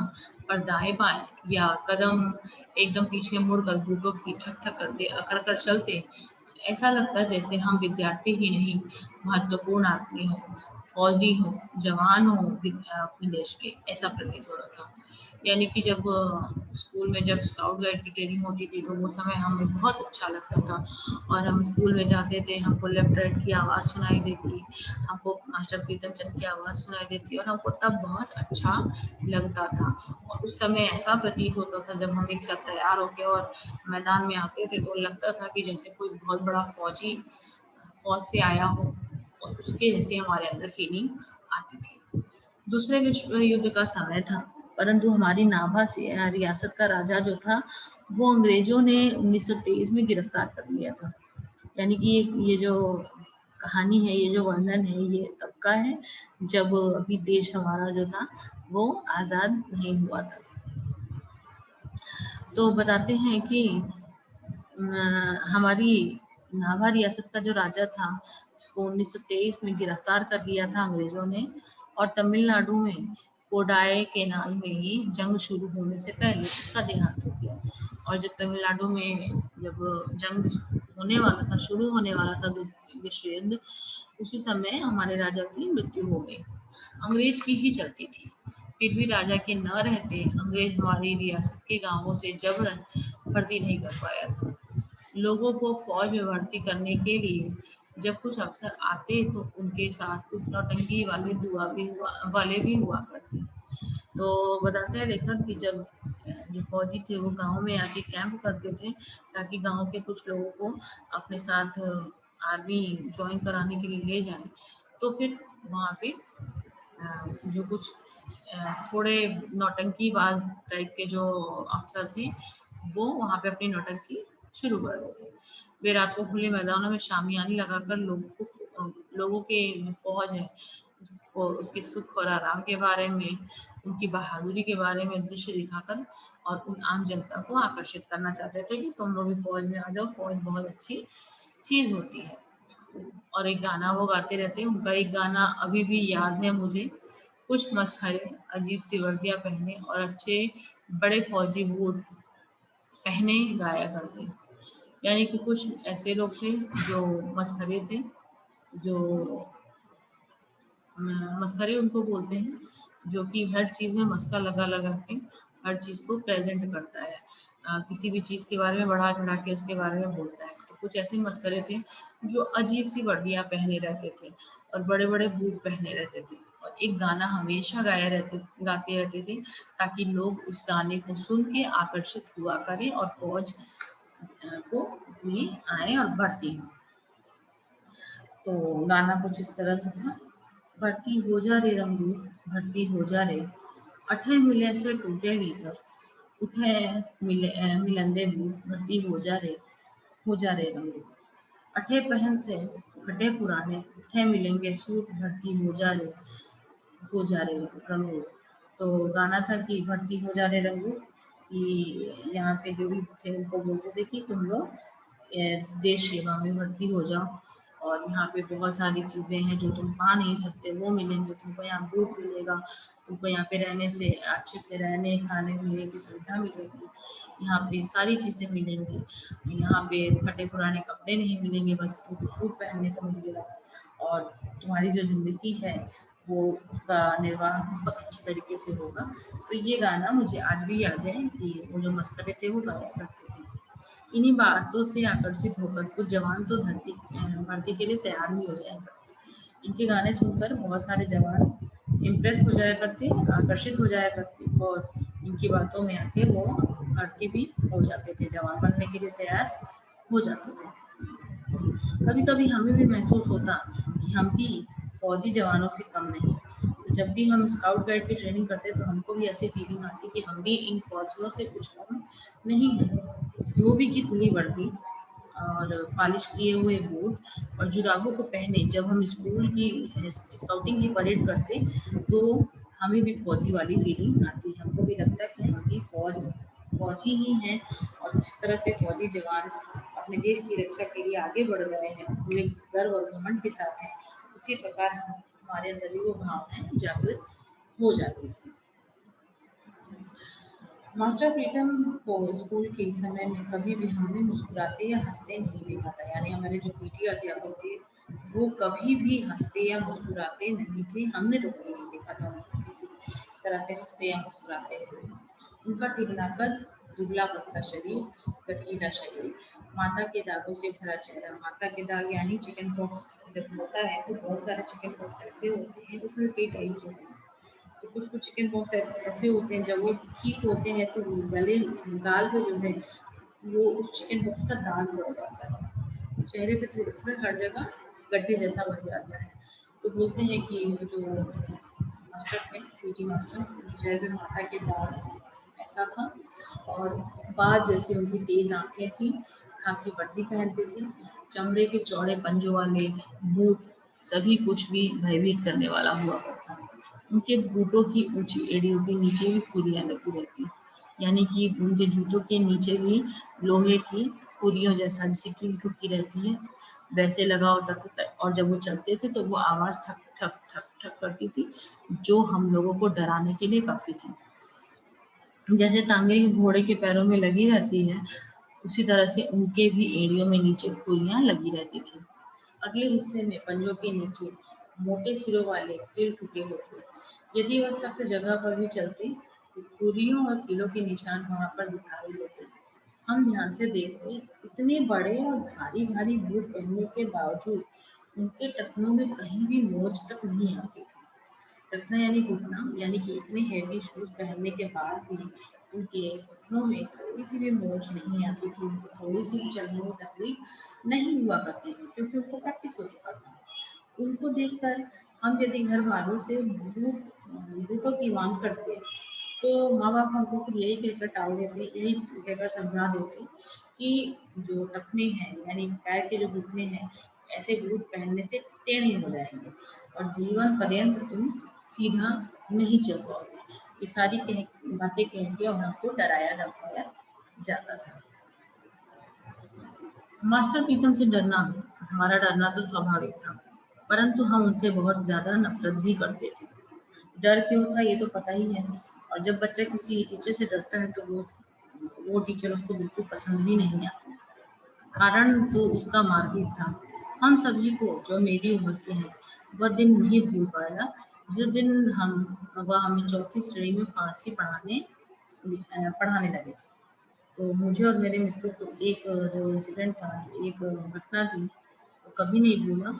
पर दाएं बाएं या कदम एकदम पीछे मुड़कर बूटों की अकड़ कर चलते। ऐसा लगता जैसे हम विद्यार्थी ही नहीं, महत्वपूर्ण आदमी हो, फौजी हो, जवान हो अपने देश के, ऐसा प्रतीत हो रहा था। यानी कि जब स्कूल में जब स्काउट गाइड की ट्रेनिंग होती थी तो वो समय हमें बहुत अच्छा लगता था। और हम स्कूल में जाते थे, हमको लेफ्ट राइट की आवाज़ सुनाई देती, हमको मास्टर प्रीतम चंद की आवाज़ सुनाई देती और हमको तब बहुत अच्छा लगता था। और उस समय ऐसा प्रतीत होता था जब हम एक साथ तैयार होके और मैदान में आते थे तो लगता था कि जैसे कोई बहुत बड़ा फौज से आया हो, और उसके जैसे हमारे अंदर फीलिंग आती थी। दूसरे विश्व युद्ध का समय था, परंतु हमारी नाभा से रियासत का राजा जो था वो अंग्रेजों ने 1923 में गिरफ्तार कर लिया था। यानी कि ये जो कहानी है, ये जो वर्णन है, ये तब का है जब अभी देश हमारा जो था वो आजाद नहीं हुआ था। तो बताते हैं कि हमारी नाभा रियासत का जो राजा था उसको 1923 में गिरफ्तार कर लिया था अंग्रेजों ने, और तमिलनाडु में कोडाई केनाल में ही जंग शुरू होने से पहले उसका देहांत हो गया। और जब तमिलनाडु में जब जंग होने वाला था, शुरू होने वाला था विश्व युद्ध, उसी समय हमारे राजा की मृत्यु हो गई। अंग्रेज की ही चलती थी, फिर भी राजा के न रहते अंग्रेज हमारी रियासत के गांवों से जबरन भर्ती नहीं कर पाया था। लोगों को फौज में भर्ती करने के लिए जब कुछ अफसर आते तो उनके साथ कुछ नौटंकी वाले भी हुआ करते। तो बताते हैं लेखक कि जब जो फौजी थे वो गांव में आके कैंप करते थे ताकि गांव के कुछ लोगों को अपने साथ आर्मी ज्वाइन कराने के लिए ले जाएं, तो फिर वहाँ पे जो कुछ थोड़े नौटंकीबाज टाइप के जो अफसर थे वो वहाँ पे अपनी नौटंकी शुरू कर देते। वे रात को खुले मैदानों में शामियाने लगाकर लोगों के जो फौज है उसको उसके सुख और आराम के बारे में, उनकी बहादुरी के बारे में दृश्य दिखाकर और उन आम जनता को आकर्षित करना चाहते थे कि तुम लोग भी फौज में आ जाओ, फौज बहुत अच्छी चीज होती है। और एक गाना वो गाते रहते हैं, उनका एक गाना अभी भी याद है मुझे, कुछ मस्खरे अजीब सी वर्दियां पहने और अच्छे बड़े फौजी बूट पहने गाया करते। यानी कि कुछ ऐसे लोग थे जो मस्खरे थे, जो मस्करे उनको बोलते हैं जो कि हर चीज में मस्का लगा लगा के हर चीज को प्रेजेंट करता है, किसी भी चीज के बारे में बढ़ा चढ़ा के उसके बारे में बोलता है। तो कुछ ऐसे मस्करे थे जो अजीब सी वर्दियां पहने रहते थे और बड़े बड़े बूट पहने रहते थे और एक गाना हमेशा गाते रहते थे ताकि लोग उस गाने को सुन के आकर्षित हुआ करें और फौज को भी आए और भर्ती हो। तो गाना कुछ इस तरह से था, भर्ती हो जा रे रंगू, भर्ती हो जा रे, अठे मिले से टूटे भीतर, उठे मिलंदे बूट, भर्ती हो जा रे रंगू, अठे पहन से फटे पुराने, है मिलेंगे सूट, भर्ती हो जा रे रंगू। तो गाना था कि भर्ती हो जा रे रंगू, कि यहाँ पे जो भी थे उनको बोलते थे कि तुम लोग देश सेवा में भर्ती हो जाओ और यहाँ पे बहुत सारी चीजें हैं जो तुम पा नहीं सकते वो मिलेंगे तुमको, यहाँ बूट मिलेगा, तुमको यहाँ पे रहने से अच्छे से रहने खाने पीने की सुविधा मिलेगी, यहाँ पे सारी चीजें मिलेंगी, यहाँ पे फटे पुराने कपड़े नहीं मिलेंगे बल्कि तुमको सूट पहनने को मिलेगा और तुम्हारी जो जिंदगी है वो उसका निर्वाह बहुत अच्छी तरीके से होगा। तो ये गाना मुझे आज भी याद है कि वो जो मस्करे थे वो गाया करते थे। इन्हीं बातों से आकर्षित होकर कुछ जवान तो भर्ती के लिए तैयार भी हो जाया करते। इनके गाने सुनकर बहुत सारे जवान इम्प्रेस हो जाया करते, आकर्षित हो जाया करते और इनकी बातों में आके वो भर्ती भी हो जाते थे, जवान बनने के लिए तैयार हो जाते थे। कभी कभी हमें भी महसूस होता कि हम भी फौजी जवानों से कम नहीं। तो जब भी हम स्काउट गाइड की ट्रेनिंग करते तो हमको भी ऐसी फीलिंग आती कि हम भी इन फौजियों से कुछ कम नहीं है। धोबी की खुली वर्दी और पॉलिश किए हुए बूट और जुराबों को पहने जब हम स्कूल की स्काउटिंग की परेड करते तो हमें भी फौजी वाली फीलिंग आती। हमको भी लगता कि हम भी फौजी ही हैं और इस तरह से फौजी जवान अपने देश की रक्षा के लिए आगे बढ़ रहे हैं, पूरे गर्व और घमंड के साथ हैं। उसी प्रकार हमारे अंदर भी वो भावनाएं जागृत हो जाती थी। मास्टर प्रीतम को स्कूल के समय में कभी भी हमने मुस्कुराते या हंसते नहीं देखा था। यानी हमारे जो पीटी अध्यापक थे वो कभी भी हंसते या मुस्कुराते नहीं थे, हमने तो कभी नहीं देखा था उनको किसी तरह से हंसते या मुस्कुराते हुए। उनका तिगना कद, दुबला पतला शरीर, गठीला शरीर, माता के दागों से भरा चेहरा। माता के दाग यानी चिकन पॉक्स जब होता है तो बहुत सारे चिकन पॉक्स ऐसे होते हैं उसमें कई टाइप्स होते हैं। तो कुछ कुछ चिकन पॉक्स ऐसे होते हैं जब वो ठीक होते हैं तो गले गाल पे जो है वो उस चिकन पॉक्स का दाग पड़ जाता है, चेहरे पे थोड़े थोड़े हर जगह गड्ढे जैसा बन जाता है। तो बोलते हैं कि जो मास्टर थे पीटी मास्टर, चेहरे पे माता के दाग ऐसा था और बाज जैसी उनकी तेज आंखें थी, खाकी वर्दी पहनते थे, चमड़े के चौड़े पंजों वाले बूट, सभी कुछ भी भयभीत करने वाला हुआ करता। उनके बूटों की ऊंची एड़ियों के नीचे भी खुरियां लगी रहती, यानी कि उनके जूतों के नीचे भी लोहे की खुरियों जैसा जैसे कील ठुकी रहती है वैसे लगा होता था और जब वो चलते थे तो वो आवाज ठक ठक ठक ठक करती थी जो हम लोगों को डराने के लिए काफी थी। जैसे तांगे घोड़े के पैरों में लगी रहती है उसी तरह से उनके भी एड़ियों में नीचे खुरियां लगी रहती थी। अगले हिस्से में पंजों के नीचे मोटे सिरों वाले कील ठुके होते। यदि वह सख्त जगह पर भी चलते तो खुरियों और कीलों के निशान वहां पर दिखाई देते। हम ध्यान से देखते, इतने बड़े और भारी भारी बूट पहनने के बावजूद उनके टखनों में कहीं भी मोच तक नहीं आती थी। टखना यानी घुटना, यानी कि इतने हैवी शूज पहनने के बाद भी उनके घुटनों में थोड़ी सी भी मोच नहीं आती थी, उनको थोड़ी सी भी चलने में तकलीफ नहीं हुआ करती थी क्योंकि उनको प्रैक्टिस हो चुका था। उनको देखकर हम यदि घर वालों से बूटों की मांग करते तो माँ बाप हमको फिर यही कहकर टाल देते, यही कहकर समझा देते कि जो टखने हैं यानी पैर के जो घुटने हैं ऐसे बूट पहनने से टेढ़े हो जाएंगे और जीवन पर्यंत तुम सीधा नहीं चल पाओगे। ये सारी बातें कह के और हमको डराया धमकाया जाता था। मास्टर प्रीतम से डरना, हमारा डरना तो स्वाभाविक था, परंतु हम उनसे बहुत ज्यादा नफरत भी करते थे। डर क्यों था ये तो पता ही है, और जब बच्चा किसी टीचर से डरता है तो वो टीचर उसको बिल्कुल पसंद भी नहीं आती। कारण तो उसका मारपीट था। हम सभी को जो मेरी उम्र के हैं वह दिन नहीं भूल पाएगा जिस दिन वह हमें चौथी श्रेणी में फारसी पढ़ाने लगे थे। तो मुझे और मेरे मित्रों को एक जो इंसिडेंट था, जो एक घटना थी, वो कभी नहीं भूला।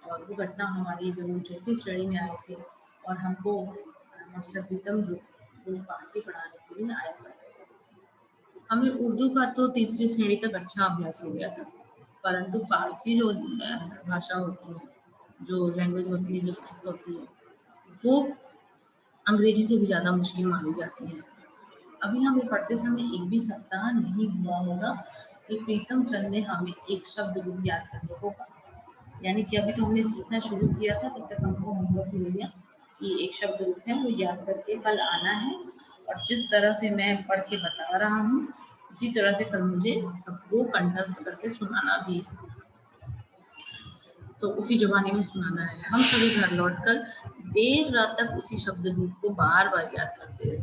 और वो घटना हमारी जो चौथी श्रेणी में आए थे और हमको मास्टर प्रीतम जो थे वो फारसी पढ़ाने के लिए आया करते थे। हमें उर्दू का तो तीसरी श्रेणी तक अच्छा अभ्यास हो गया था, परंतु फारसी जो भाषा होती है, जो लैंग्वेज होती है, जो स्क्रिप्ट होती है, वो अंग्रेजी से भी ज़्यादा मुश्किल मानी जाती है। अभी हमें पढ़ते समय एक भी सप्ताह नहीं हुआ होगा कि प्रीतम चंद ने हमें एक शब्द रूप याद करने को कहा। यानी कि अभी तो हमने सीखना शुरू किया था, तब तक हमको होमवर्क मिल गया कि एक शब्द रूप है वो याद करके कल आना है, और जिस तरह से मैं पढ़ के बता रहा हूँ उसी तरह से कल मुझे सबको कंठस्थ करके सुनाना भी है। तो उसी जमाने में सुनाना है। हम सभी घर लौटकर देर रात तक उसी शब्द रूप को बार बार याद करते रहे,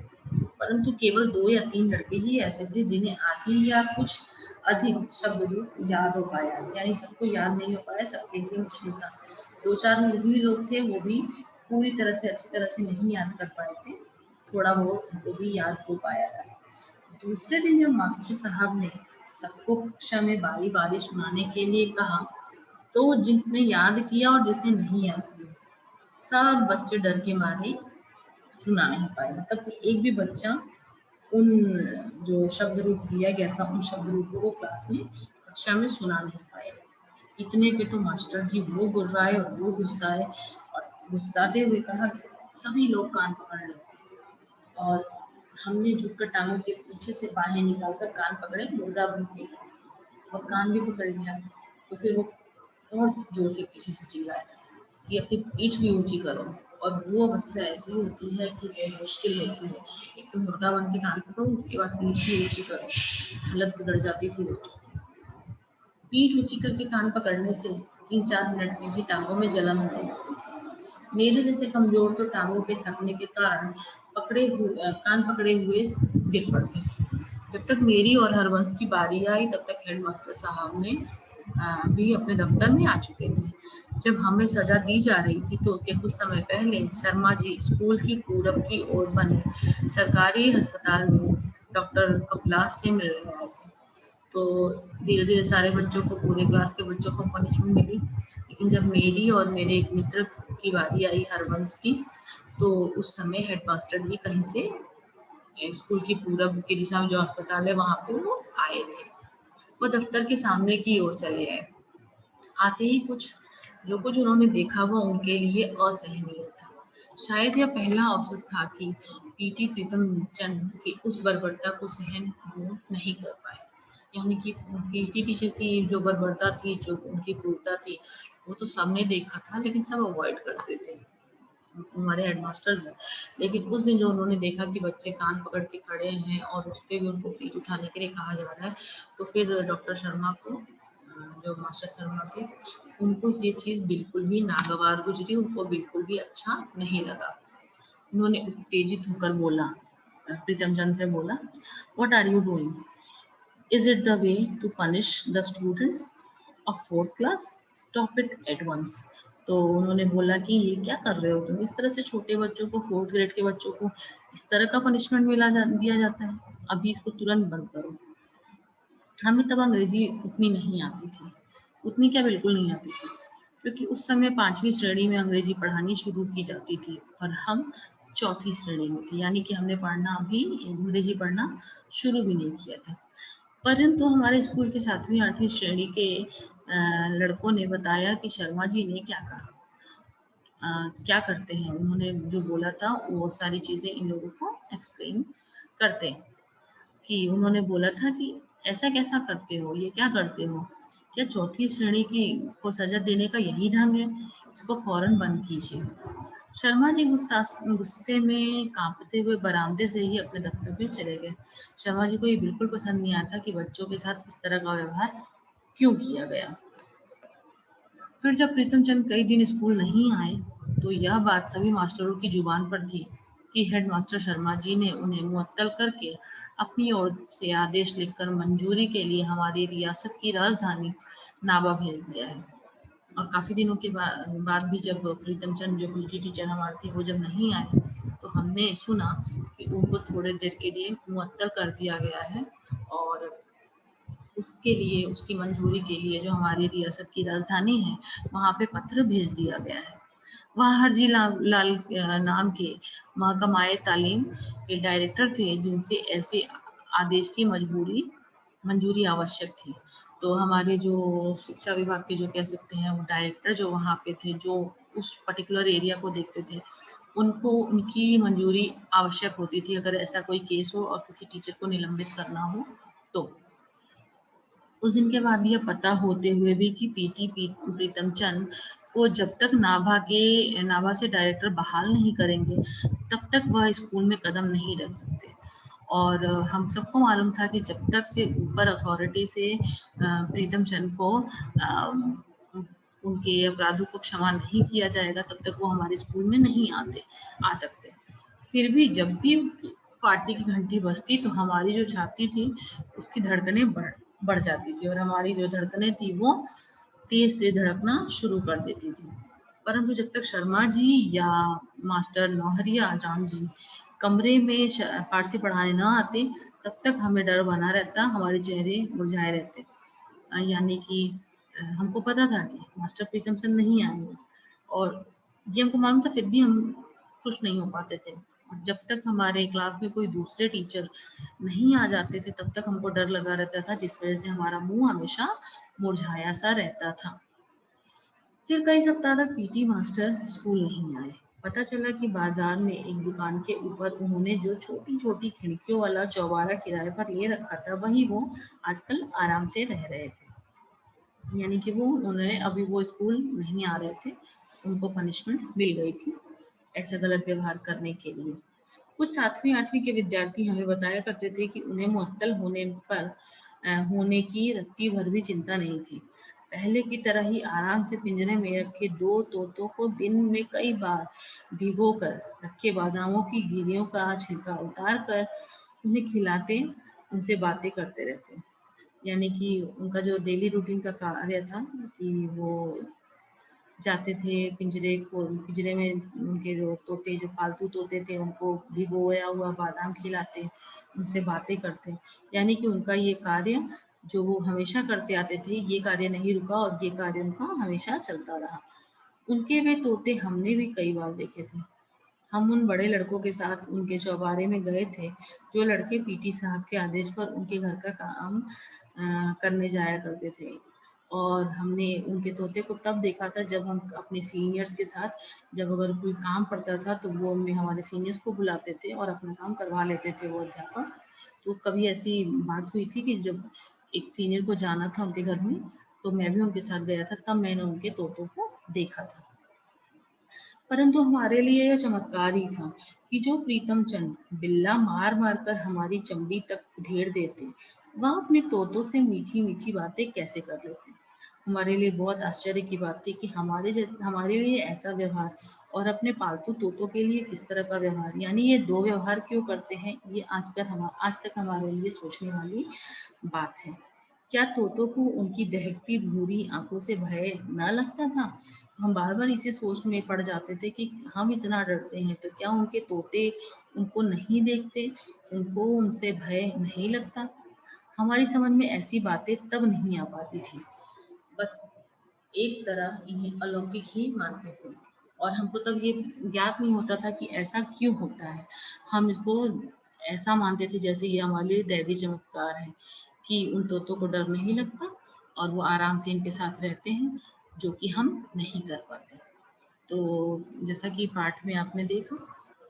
परंतु केवल 2 या 3 लड़के ही ऐसे थे जिन्हें आधी या कुछ अधिक शब्द रूप याद हो पाया, यानी सबको याद नहीं हो पाया, सबके लिए मुश्किल था। 2-4 ही लोग थे, वो भी पूरी तरह से अच्छी तरह से नहीं याद कर पाए थे, थोड़ा बहुत उनको भी याद हो पाया था। दूसरे दिन जब मास्टर साहब ने सबको कक्षा में बारी बारी सुनाने के लिए कहा, तो जिसने याद किया और जिसने नहीं याद किया, सब बच्चे डर के मारे सुना नहीं पाए। मतलब कि एक भी बच्चा उन जो शब्द रूप दिया गया था, उन शब्द रूपों को क्लास में कक्षा में सुना नहीं पाया। इतने पे तो मास्टर जी वो गुर्राए और वो गुस्साए, और गुस्साते हुए कहा कि सभी लोग कान पकड़ लो। और हमने झुककर टांगों के पीछे से बाहें निकालकर कान पकड़े, मुर्गा बन के, और कान भी पकड़ लिया। तो फिर वो और जोर से पीछे से चिल्लाए कि अपनी पीठ भी ऊंची करो। और वो अवस्था ऐसी होती है कि बहुत मुश्किल होती है। एक तो मुर्गा बन के कान पकड़ो, उसके बाद पीठ भी ऊंची करो। हालत बिगड़ जाती थी बच्चों की। पीठ ऊंची करके कान पकड़ने से 3-4 मिनट में भी टांगों में जलन होने लगती थी। मेरे जैसे कमजोर तो टांगों के थकने के कारण कान पकड़े हुए गिर पड़ते। जब तक मेरी और हरवंश की बारी आई, तब तक हेडमास्टर साहब ने भी अपने दफ्तर में आ चुके थे। जब हमें सजा दी जा रही थी, तो उसके कुछ समय पहले शर्मा जी स्कूल की पूरब की ओर बने सरकारी अस्पताल में डॉक्टर कपलास से मिलने आए थे। तो धीरे धीरे सारे बच्चों को, पूरे क्लास के बच्चों को पनिशमेंट मिली, लेकिन जब मेरी और मेरे एक मित्र की बारी आई, हरवंश की, तो उस समय हेडमास्टर जी कहीं से स्कूल की पूरब की दिशा में जो अस्पताल है वहां पे वो आए थे। वो दफ्तर के सामने की ओर चले आए। आते ही कुछ उन्होंने देखा वो उनके लिए असहनीय था। शायद यह पहला अवसर था कि पीटी प्रीतम चंद की उस बर्बरता को सहन वो नहीं कर पाए। यानी कि पीटी टीचर की जो बर्बरता थी, जो उनकी क्रूरता थी, वो तो सबने देखा था, लेकिन सब अवॉइड करते थे, हमारे हेडमास्टर भी। लेकिन उस दिन जो उन्होंने देखा कि बच्चे कान पकड़ के खड़े हैं और उस पर भी उनको पीठ उठाने के लिए कहा जा रहा है, तो फिर डॉक्टर शर्मा को, जो मास्टर शर्मा थे, उनको ये चीज बिल्कुल भी नागवार गुजरी, उनको बिल्कुल भी अच्छा नहीं लगा। उन्होंने उत्तेजित होकर बोला, प्रीतम चंद से बोला, what are you doing? Is it the way to punish the students of 4th class? Stop it at once. तो उन्होंने बोला कि ये क्या कर रहे हो तुम? इस तरह से छोटे बच्चों को, 4th ग्रेड के बच्चों को इस तरह का पनिशमेंट दिया जाता है, अभी इसको तुरंत बंद करो। हमें तब अंग्रेजी उतनी नहीं आती थी, उतनी क्या बिल्कुल नहीं आती थी, क्योंकि उस समय 5वीं श्रेणी में अंग्रेजी पढ़ानी शुरू की जाती थी और हम 4थी श्रेणी में थे, यानी कि हमने अंग्रेजी पढ़ना शुरू भी नहीं किया था। परंतु हमारे स्कूल के 7वीं-8वीं श्रेणी के लड़कों ने बताया कि शर्मा जी ने क्या कहा। क्या करते हैं, उन्होंने जो बोला था वो सारी चीजें इन लोगों को एक्सप्लेन करते हैं। कि उन्होंने बोला था कि ऐसा कैसा करते हो, ये क्या करते हो? क्या 4थी श्रेणी की को सजा देने का यही ढंग है? इसको फौरन बंद कीजिए। शर्मा जी गुस्से में कांपते हुए बरामदे से ही अपने दफ्तर में चले गए। शर्मा जी को ये बिल्कुल पसंद नहीं आता कि बच्चों के साथ इस तरह का व्यवहार क्यों किया गया। फिर जब प्रीतम चंद कई दिन स्कूल नहीं आए, तो यह बात सभी मास्टरों की जुबान पर थी कि हेडमास्टर शर्मा जी ने उन्हें मुअत्तल करके अपनी ओर से आदेश लिखकर मंजूरी के लिए हमारी रियासत की राजधानी नाबा भेज दिया है। और काफ़ी दिनों के बाद भी जब प्रीतम चंद जो पीटी टीचर हमारे थे वो जब नहीं आए, तो हमने सुना कि उनको थोड़ी देर के लिए मुअत्तल कर दिया गया है, और उसके लिए, उसकी मंजूरी के लिए जो हमारी रियासत की राजधानी है वहाँ पे पत्र भेज दिया गया है। वहाँ हरजी लाल नाम के महकमाए तालीम के डायरेक्टर थे, जिनसे ऐसे आदेश की मंजूरी आवश्यक थी। तो हमारे जो शिक्षा विभाग के जो कह सकते हैं वो डायरेक्टर जो वहाँ पे थे, जो उस पर्टिकुलर एरिया को देखते थे, उनको उनकी मंजूरी आवश्यक होती थी अगर ऐसा कोई केस हो और किसी टीचर को निलंबित करना हो तो। उस दिन के बाद यह पता होते हुए भी कि प्रीतम चंद को जब तक नाभा से डायरेक्टर बहाल नहीं करेंगे तब तक वह स्कूल में कदम नहीं रख सकते। और हम सबको मालूम था कि जब तक से ऊपर अथॉरिटी से प्रीतम चंद को उनके अपराधों को क्षमा नहीं किया जाएगा तब तक वो हमारे स्कूल में नहीं आ सकते। फिर भी जब भी फारसी की घंटी बजती तो हमारी जो छाती थी उसकी धड़कनें बढ़ जाती थी, और हमारी जो धड़कनें थी वो तेज तेज धड़कना शुरू कर देती थी। परंतु जब तक शर्मा जी या मास्टर नौहरिया आजाम जी कमरे में फारसी पढ़ाने न आते तब तक हमें डर बना रहता, हमारे चेहरे मुरझाए रहते। यानी कि हमको पता था कि मास्टर प्रीतम चंद नहीं आएंगे, और ये हमको मालूम था, फिर भी हम खुश नहीं हो पाते थे। जब तक हमारे क्लास में कोई दूसरे टीचर नहीं आ जाते थे तब तक हमको डर लगा रहता था, जिस वजह से हमारा मुंह हमेशा मुरझाया सा रहता था। फिर कई सप्ताह तक पीटी मास्टर स्कूल नहीं आए। पता चला कि बाजार में एक दुकान के ऊपर उन्होंने जो छोटी छोटी खिड़कियों वाला चौबारा किराए पर ले रखा था वही वो आजकल आराम से रह रहे थे। यानी कि उन्हें अभी वो स्कूल नहीं आ रहे थे, उनको पनिशमेंट मिल गई थी ऐसा गलत व्यवहार करने के लिए। कुछ 7वीं 8वीं के विद्यार्थी हमें बताया करते थे कि उन्हें मुअत्तल होने की रत्ती भर भी चिंता नहीं थी। पहले की तरह ही आराम से पिंजरे में रखे 2 तोतों को दिन में कई बार भिगोकर रखे बादामों की गिरियों का छिलका उतार कर उन्हें खिलाते, उनसे बातें करते रहते। यानी कि उनका जो डेली रूटीन का कार्य था कि वो जाते थे पिंजरे में उनके जो तोते, जो पालतू तोते थे, उनको भिगोया हुआ बादाम खिलाते, उनसे बातें करते। यानी कि उनका ये कार्य जो वो हमेशा करते आते थे, ये कार्य नहीं रुका और ये कार्य उनका हमेशा चलता रहा। उनके वे तोते हमने भी कई बार देखे थे। हम उन बड़े लड़कों के साथ उनके चौबारे में गए थे, जो लड़के पीटी साहब के आदेश पर उनके घर का काम करने जाया करते थे। और हमने उनके तोते को तब देखा था जब हम अपने सीनियर्स के साथ, जब अगर कोई काम पड़ता था तो वो में हमारे सीनियर्स को बुलाते थे और अपना काम करवा लेते थे वो अध्यापक। तो कभी ऐसी बात हुई थी कि जब एक सीनियर को जाना था उनके घर में, तो मैं भी उनके साथ गया था, तब मैंने उनके तोतों को देखा था। परंतु हमारे लिए यह चमत्कार ही था कि जो प्रीतम चंद बिल्ला मार मार कर हमारी चमड़ी तक उधेड़ देते, वह अपने तोतों से मीठी मीठी बातें कैसे कर लेते। हमारे लिए बहुत आश्चर्य की बात थी कि हमारे लिए ऐसा व्यवहार, और अपने पालतू तोतों के लिए किस तरह का व्यवहार, यानी ये दो व्यवहार क्यों करते हैं, ये आज तक हमारे लिए सोचने वाली बात है। क्या तोतों को उनकी दहकती भूरी आंखों से भय न लगता था? हम बार बार इसी सोच में पड़ जाते थे कि हम इतना डरते हैं तो क्या उनके तोते उनको नहीं देखते, उनको उनसे भय नहीं लगता? हमारी समझ में ऐसी बातें तब नहीं आ पाती थी। बस एक तरह इन्हें अलौकिक ही मानते थे, और हमको तब ये ज्ञात नहीं होता था कि ऐसा क्यों होता है। हम इसको ऐसा मानते थे जैसे ये हमारे लिए दैवी चमत्कार है कि उन तोतों को डर नहीं लगता और वो आराम से इनके साथ रहते हैं, जो कि हम नहीं कर पाते। तो जैसा कि पाठ में आपने देखा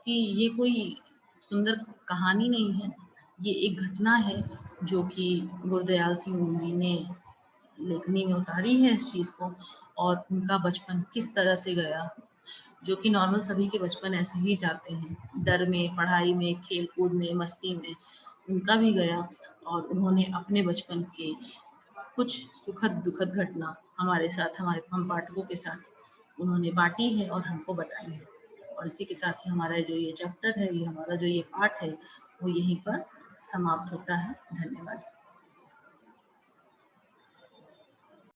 कि ये कोई सुंदर कहानी नहीं है, ये एक घटना है जो कि गुरदयाल सिंह जी ने लेखनी में उतारी है इस चीज को, और उनका बचपन किस तरह से गया, जो कि नॉर्मल सभी के बचपन ऐसे ही जाते हैं, डर में, पढ़ाई में, खेल कूद में, मस्ती में, उनका भी गया। और उन्होंने अपने बचपन के कुछ सुखद दुखद घटना हमारे साथ, हमारे हम पाठकों के साथ उन्होंने बांटी है और हमको बताई है। और इसी के साथ ही हमारा जो ये चैप्टर है, ये हमारा जो ये पाठ है, वो यहीं पर समाप्त होता है। धन्यवाद।